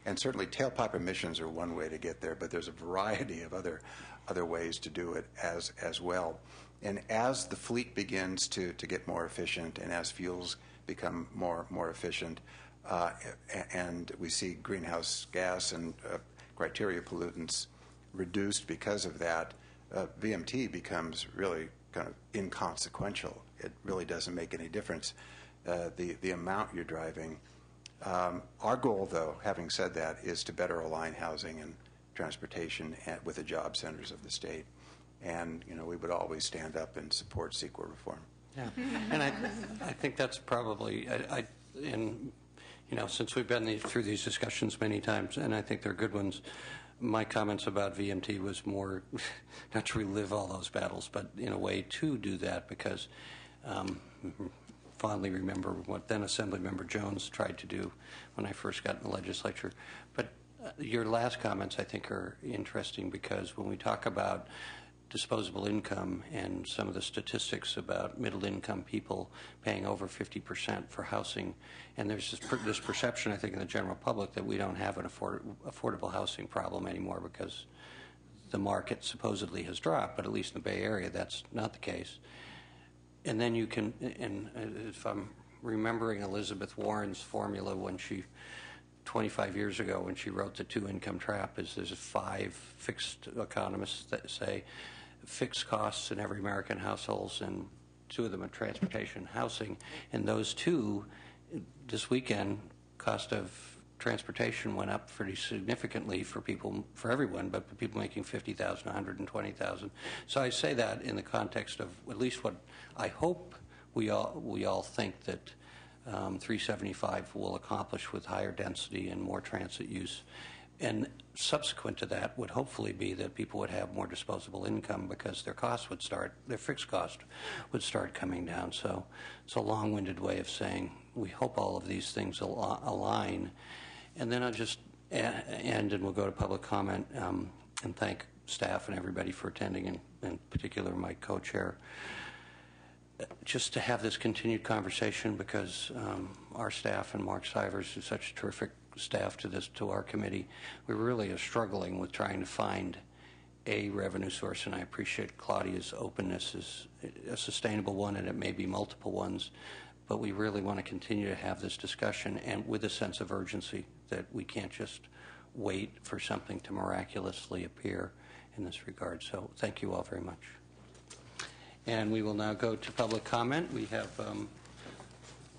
And certainly tailpipe emissions are one way to get there, but there's a variety of other ways to do it as well. And as the fleet begins to get more efficient, and as fuels become more efficient, and we see greenhouse gas and criteria pollutants reduced because of that, VMT becomes really kind of inconsequential. It really doesn't make any difference, the amount you're driving. Our goal, though, having said that, is to better align housing and transportation with the job centers of the state. And, we would always stand up and support CEQA reform. Yeah, and I think that's probably, since we've been through these discussions many times, and I think they're good ones, my comments about VMT was more not to relive all those battles, but in a way to do that, because fondly remember what then Assemblymember Jones tried to do when I first got in the legislature. But your last comments, I think, are interesting, because when we talk about disposable income and some of the statistics about middle-income people paying over 50% for housing, and there's this perception, I think, in the general public that we don't have an affordable housing problem anymore because the market supposedly has dropped, but at least in the Bay Area, that's not the case. And then you can, and if I'm remembering Elizabeth Warren's formula when she, 25 years ago, when she wrote The Two-Income Trap, is there's 5 fixed economists that say fixed costs in every American households, and 2 of them are transportation and housing. And those 2, this weekend, cost of transportation went up pretty significantly for everyone, but for people making $50,000, $120,000. So I say that in the context of at least what I hope we all think that 375 will accomplish with higher density and more transit use. And subsequent to that would hopefully be that people would have more disposable income, because their fixed cost would start coming down. So it's a long-winded way of saying we hope all of these things align. And then I'll just end, and we'll go to public comment, and thank staff and everybody for attending, and in particular my co-chair, just to have this continued conversation, because our staff and Mark Sivers is such a terrific staff to our committee. We really are struggling with trying to find a revenue source, and I appreciate Claudia's openness as a sustainable one, and it may be multiple ones, but we really want to continue to have this discussion, and with a sense of urgency that we can't just wait for something to miraculously appear in this regard. So thank you all very much. And we will now go to public comment. We have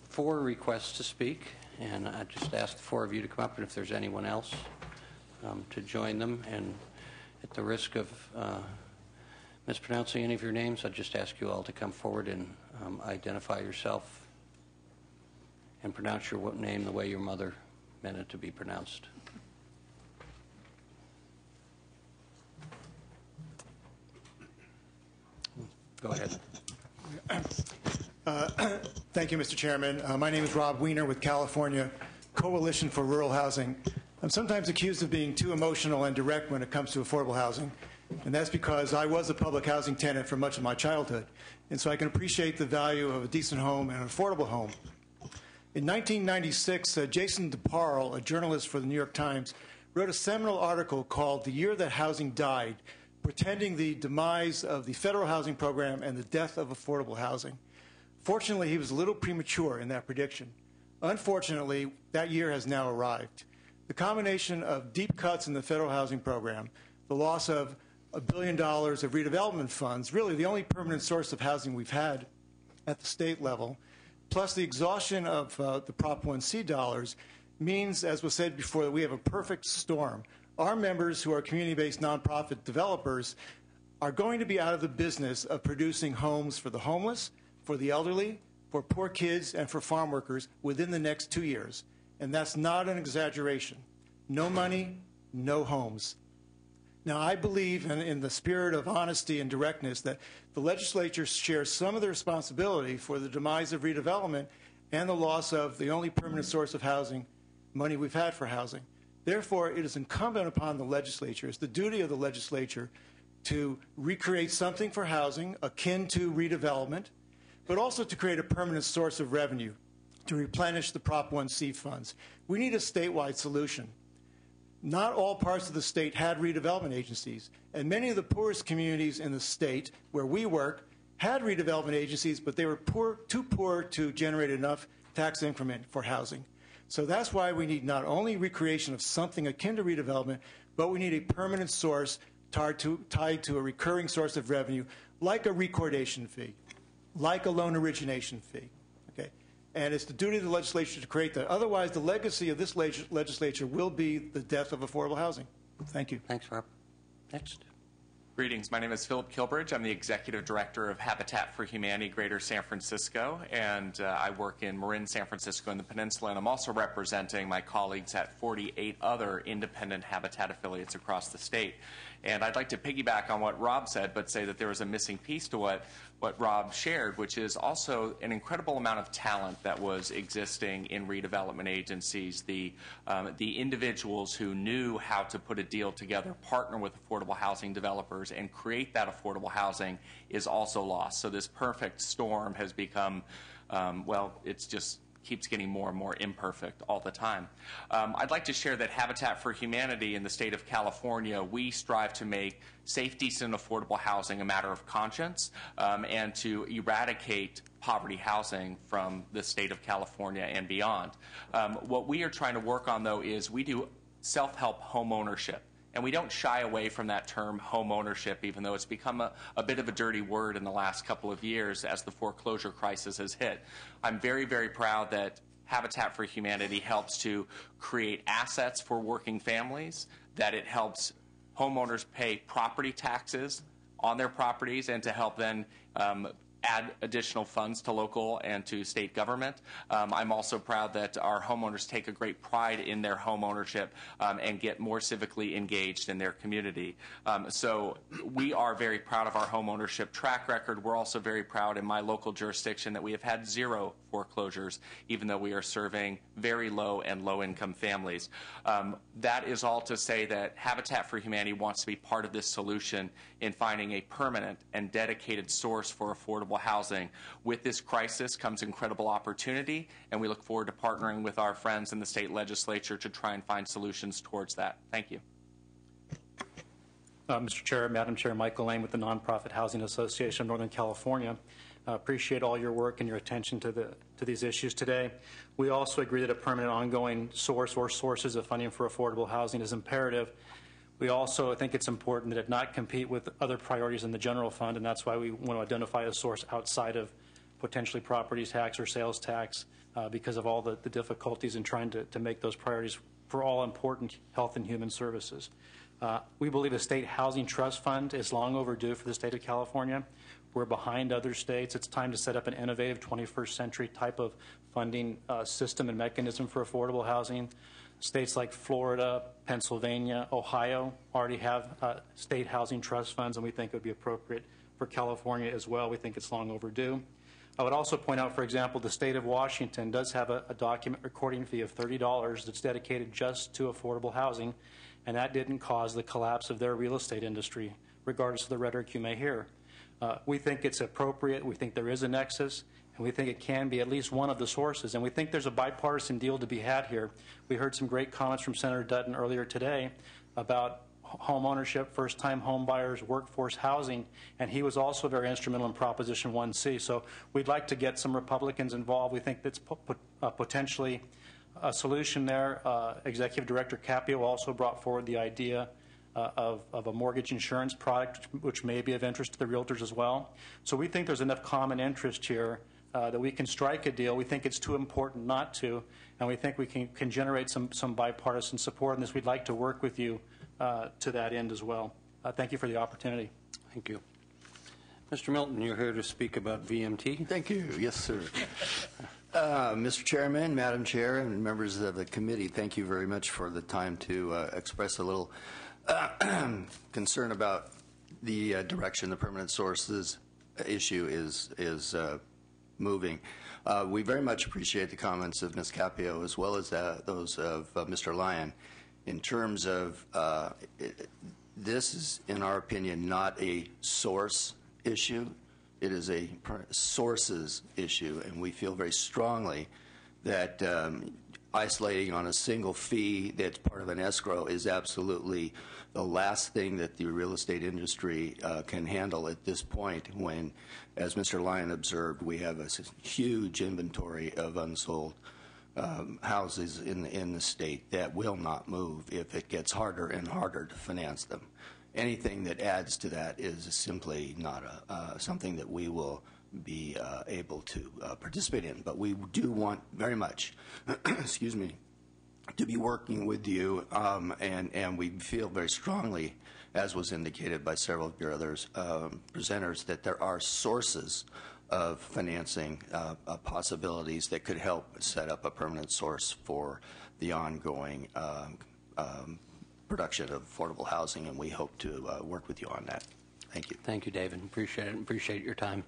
4 requests to speak, and I just ask the 4 of you to come up, and if there's anyone else, to join them. And at the risk of mispronouncing any of your names, I'd just ask you all to come forward and identify yourself and pronounce your name the way your mother meant it to be pronounced. Go ahead. Thank you, Mr. Chairman. My name is Rob Weiner with California Coalition for Rural Housing. I'm sometimes accused of being too emotional and direct when it comes to affordable housing, and that's because I was a public housing tenant for much of my childhood, and so I can appreciate the value of a decent home and an affordable home. In 1996, Jason DeParle, a journalist for the New York Times, wrote a seminal article called "The Year That Housing Died," pretending the demise of the federal housing program and the death of affordable housing. Fortunately, he was a little premature in that prediction. Unfortunately, that year has now arrived. The combination of deep cuts in the federal housing program, the loss of $1 billion of redevelopment funds, really the only permanent source of housing we've had at the state level, plus the exhaustion of the Prop 1C dollars, means, as was said before, that we have a perfect storm. Our members, who are community-based nonprofit developers, are going to be out of the business of producing homes for the homeless, for the elderly, for poor kids, and for farm workers within the next 2 years. And that's not an exaggeration. No money, no homes. Now, I believe in the spirit of honesty and directness that the legislature shares some of the responsibility for the demise of redevelopment and the loss of the only permanent source of housing, money we've had for housing. Therefore, it is incumbent upon the legislature, it's the duty of the legislature to recreate something for housing akin to redevelopment, but also to create a permanent source of revenue to replenish the Prop 1C funds. We need a statewide solution. Not all parts of the state had redevelopment agencies, and many of the poorest communities in the state where we work had redevelopment agencies, but they were too poor to generate enough tax increment for housing. So that's why we need not only recreation of something akin to redevelopment, but we need a permanent source tied to a recurring source of revenue like a recordation fee, like a loan origination fee. Okay? And it's the duty of the legislature to create that. Otherwise, the legacy of this legislature will be the death of affordable housing. Thank you. Thanks, Rob. Next. Greetings. My name is Philip Kilbridge. I'm the Executive Director of Habitat for Humanity Greater San Francisco, and I work in Marin, San Francisco, and the Peninsula, and I'm also representing my colleagues at 48 other independent Habitat affiliates across the state. And I'd like to piggyback on what Rob said, but say that there was a missing piece to what Rob shared, which is also an incredible amount of talent that was existing in redevelopment agencies. The individuals who knew how to put a deal together, partner with affordable housing developers, and create that affordable housing is also lost. So this perfect storm has become, it's just keeps getting more and more imperfect all the time. I'd like to share that Habitat for Humanity in the state of California, we strive to make safe, decent, and affordable housing a matter of conscience and to eradicate poverty housing from the state of California and beyond. What we are trying to work on, though, is we do self-help home ownership. And we don't shy away from that term home ownership, even though it's become a bit of a dirty word in the last couple of years as the foreclosure crisis has hit. I'm very, very proud that Habitat for Humanity helps to create assets for working families, that it helps homeowners pay property taxes on their properties, and to help then add additional funds to local and to state government. I'm also proud that our homeowners take a great pride in their home ownership and get more civically engaged in their community. So we are very proud of our home ownership track record. We're also very proud in my local jurisdiction that we have had 0 foreclosures, even though we are serving very low and low-income families. That is all to say that Habitat for Humanity wants to be part of this solution in finding a permanent and dedicated source for affordable housing. With this crisis comes incredible opportunity, and we look forward to partnering with our friends in the state legislature to try and find solutions towards that. Thank you. Mr. Chair, Madam Chair, Michael Lane with the Nonprofit Housing Association of Northern California. Appreciate all your work and your attention to these issues today. We also agree that a permanent ongoing source or sources of funding for affordable housing is imperative. We also think it's important that it not compete with other priorities in the general fund, and that's why we want to identify a source outside of potentially property tax or sales tax because of all the difficulties in trying to make those priorities for all important health and human services. We believe a state housing trust fund is long overdue for the state of California. We're behind other states. It's time to set up an innovative 21st century type of funding system and mechanism for affordable housing. States like Florida, Pennsylvania, Ohio already have state housing trust funds, and we think it would be appropriate for California as well. We think it's long overdue. I would also point out, for example, the state of Washington does have a document recording fee of $30 that's dedicated just to affordable housing, and that didn't cause the collapse of their real estate industry, regardless of the rhetoric you may hear. We think it's appropriate. We think there is a nexus, and we think it can be at least one of the sources. And we think there's a bipartisan deal to be had here. We heard some great comments from Senator Dutton earlier today about home ownership, first-time home buyers, workforce housing, and he was also very instrumental in Proposition 1C. So we'd like to get some Republicans involved. We think that's potentially a solution there. Executive Director Capio also brought forward the idea of a mortgage insurance product, which may be of interest to the realtors as well. So we think there's enough common interest here that we can strike a deal. We think it's too important not to, and we think we can generate some bipartisan support in this. We'd like to work with you to that end as well. Thank you for the opportunity. Thank you. Mr. Milton, you're here to speak about VMT. Thank you. Yes, sir. Mr. Chairman, Madam Chair, and members of the committee, thank you very much for the time to express a little concern about the direction the permanent sources issue is moving. We very much appreciate the comments of Ms. Capio as well as those of Mr. Lyon in terms of this is, in our opinion, not a source issue. It is a sources issue, and we feel very strongly that isolating on a single fee that's part of an escrow is absolutely the last thing that the real estate industry can handle at this point when, as Mr. Lyon observed, we have a huge inventory of unsold houses in the state that will not move if it gets harder and harder to finance them. anything that adds to that is simply not something that we will be able to participate in. But we do want very much, excuse me, to be working with you, and we feel very strongly, as was indicated by several of your others presenters, that there are sources of financing possibilities that could help set up a permanent source for the ongoing production of affordable housing, and we hope to work with you on that. Thank you. Thank you, David. Appreciate it. Appreciate your time.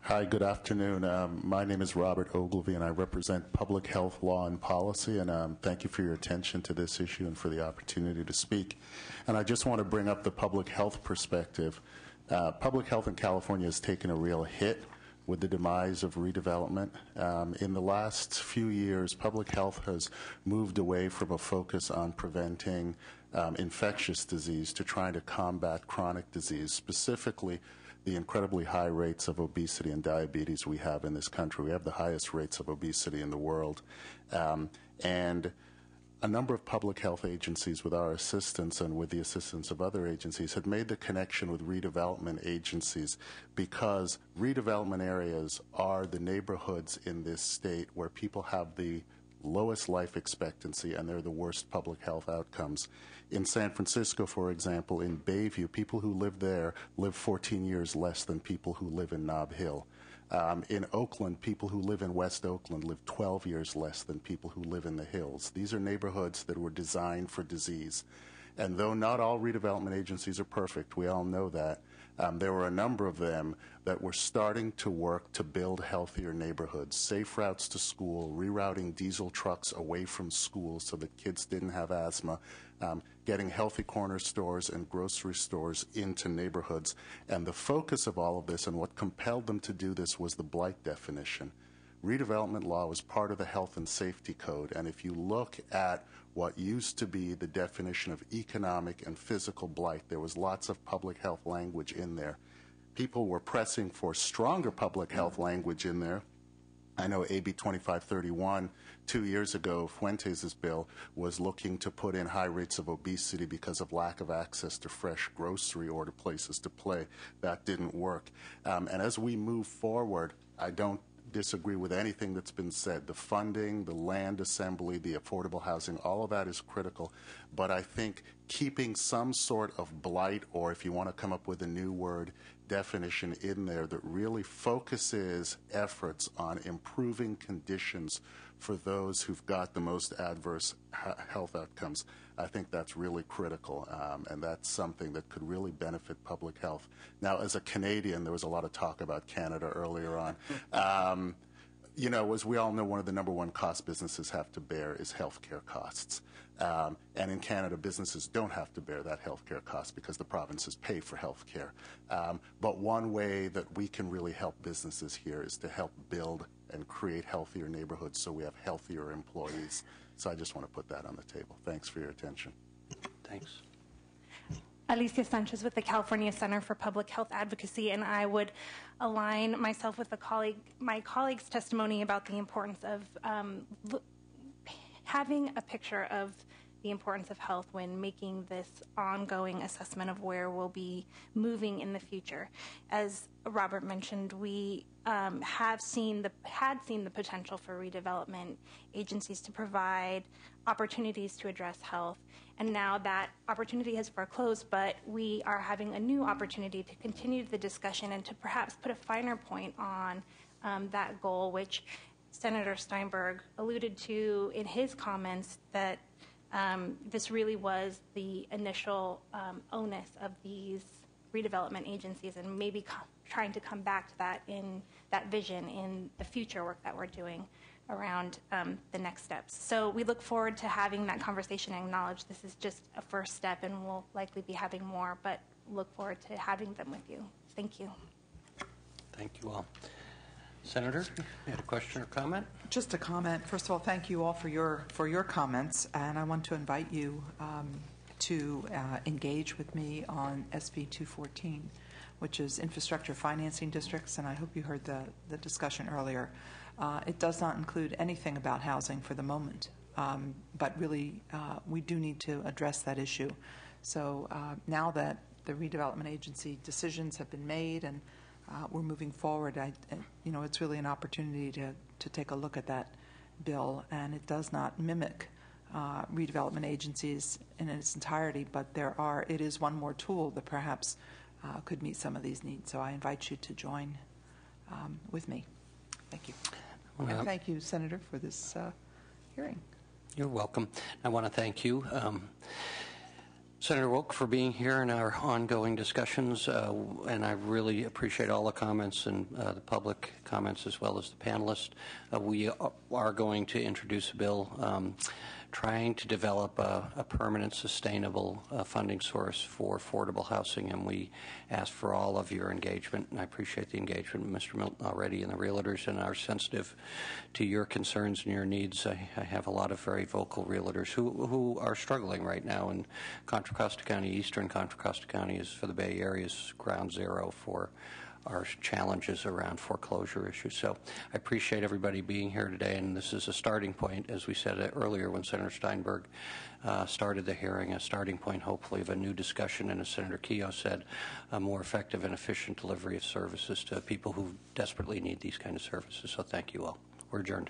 Hi, good afternoon. My name is Robert Ogilvie, and I represent Public Health Law and Policy, and thank you for your attention to this issue and for the opportunity to speak. And I just want to bring up the public health perspective. Public health in California has taken a real hit with the demise of redevelopment. In the last few years, public health has moved away from a focus on preventing infectious disease to trying to combat chronic disease, specifically the incredibly high rates of obesity and diabetes we have in this country. We have the highest rates of obesity in the world. And a number of public health agencies, with our assistance and with the assistance of other agencies, had made the connection with redevelopment agencies because redevelopment areas are the neighborhoods in this state where people have the lowest life expectancy and they're the worst public health outcomes. In San Francisco, for example, in Bayview, people who live there live 14 years less than people who live in Nob Hill. In Oakland, people who live in West Oakland live 12 years less than people who live in the hills. These are neighborhoods that were designed for disease. And though not all redevelopment agencies are perfect, we all know that, there were a number of them that were starting to work to build healthier neighborhoods, safe routes to school, rerouting diesel trucks away from schools so that kids didn't have asthma, getting healthy corner stores and grocery stores into neighborhoods. And the focus of all of this and what compelled them to do this was the blight definition. Redevelopment law was part of the Health and Safety Code, and if you look at what used to be the definition of economic and physical blight, there was lots of public health language in there. People were pressing for stronger public health language in there. I know AB 2531, 2 years ago, Fuentes' bill was looking to put in high rates of obesity because of lack of access to fresh grocery or to places to play. That didn't work. And as we move forward, I don't disagree with anything that's been said. The funding, the land assembly, the affordable housing, all of that is critical. But I think keeping some sort of blight, or if you want to come up with a new word, definition in there that really focuses efforts on improving conditions for those who've got the most adverse health outcomes, I think that's really critical, and that's something that could really benefit public health. Now, as a Canadian, there was a lot of talk about Canada earlier on. You know, as we all know, one of the number one costs businesses have to bear is healthcare costs. And in Canada, businesses don't have to bear that healthcare cost because the provinces pay for healthcare. But one way that we can really help businesses here is to help build and create healthier neighborhoods so we have healthier employees. So I just want to put that on the table. Thanks for your attention. Thanks. Alicia Sanchez with the California Center for Public Health Advocacy, and I would align myself with my colleague's testimony about the importance of having a picture of the importance of health when making this ongoing assessment of where we'll be moving in the future. As Robert mentioned, we had seen the potential for redevelopment agencies to provide opportunities to address health, and now that opportunity has foreclosed, but we are having a new opportunity to continue the discussion and to perhaps put a finer point on that goal, which Senator Steinberg alluded to in his comments, that this really was the initial onus of these redevelopment agencies, and maybe trying to come back to that in that vision in the future work that we're doing around the next steps. So we look forward to having that conversation and acknowledge this is just a first step, and we'll likely be having more, but look forward to having them with you. Thank you. Thank you all. Senator, you had a question or comment? Just a comment. First of all, thank you all for your comments, and I want to invite you to engage with me on SB 214, which is infrastructure financing districts, and I hope you heard the discussion earlier. It does not include anything about housing for the moment, but really we do need to address that issue. So now that the redevelopment agency decisions have been made and we're moving forward, it's really an opportunity to take a look at that bill, and it does not mimic redevelopment agencies in its entirety, but it is one more tool that perhaps could meet some of these needs. So I invite you to join with me. Thank you. And thank you, Senator, for this hearing. You're welcome. I want to thank you, Senator Wilk, for being here in our ongoing discussions, and I really appreciate all the comments and the public comments as well as the panelists. We are going to introduce a bill trying to develop a permanent, sustainable funding source for affordable housing, and we ask for all of your engagement, and I appreciate the engagement of Mr. Milton already and the realtors, and are sensitive to your concerns and your needs. I have a lot of very vocal realtors who are struggling right now, and Contra Costa County, eastern Contra Costa County, is for the Bay Area is ground zero for our challenges around foreclosure issues. So I appreciate everybody being here today, and this is a starting point, as we said earlier when Senator Steinberg started the hearing, a starting point hopefully of a new discussion, and as Senator Keogh said, a more effective and efficient delivery of services to people who desperately need these kind of services. So thank you all. We're adjourned.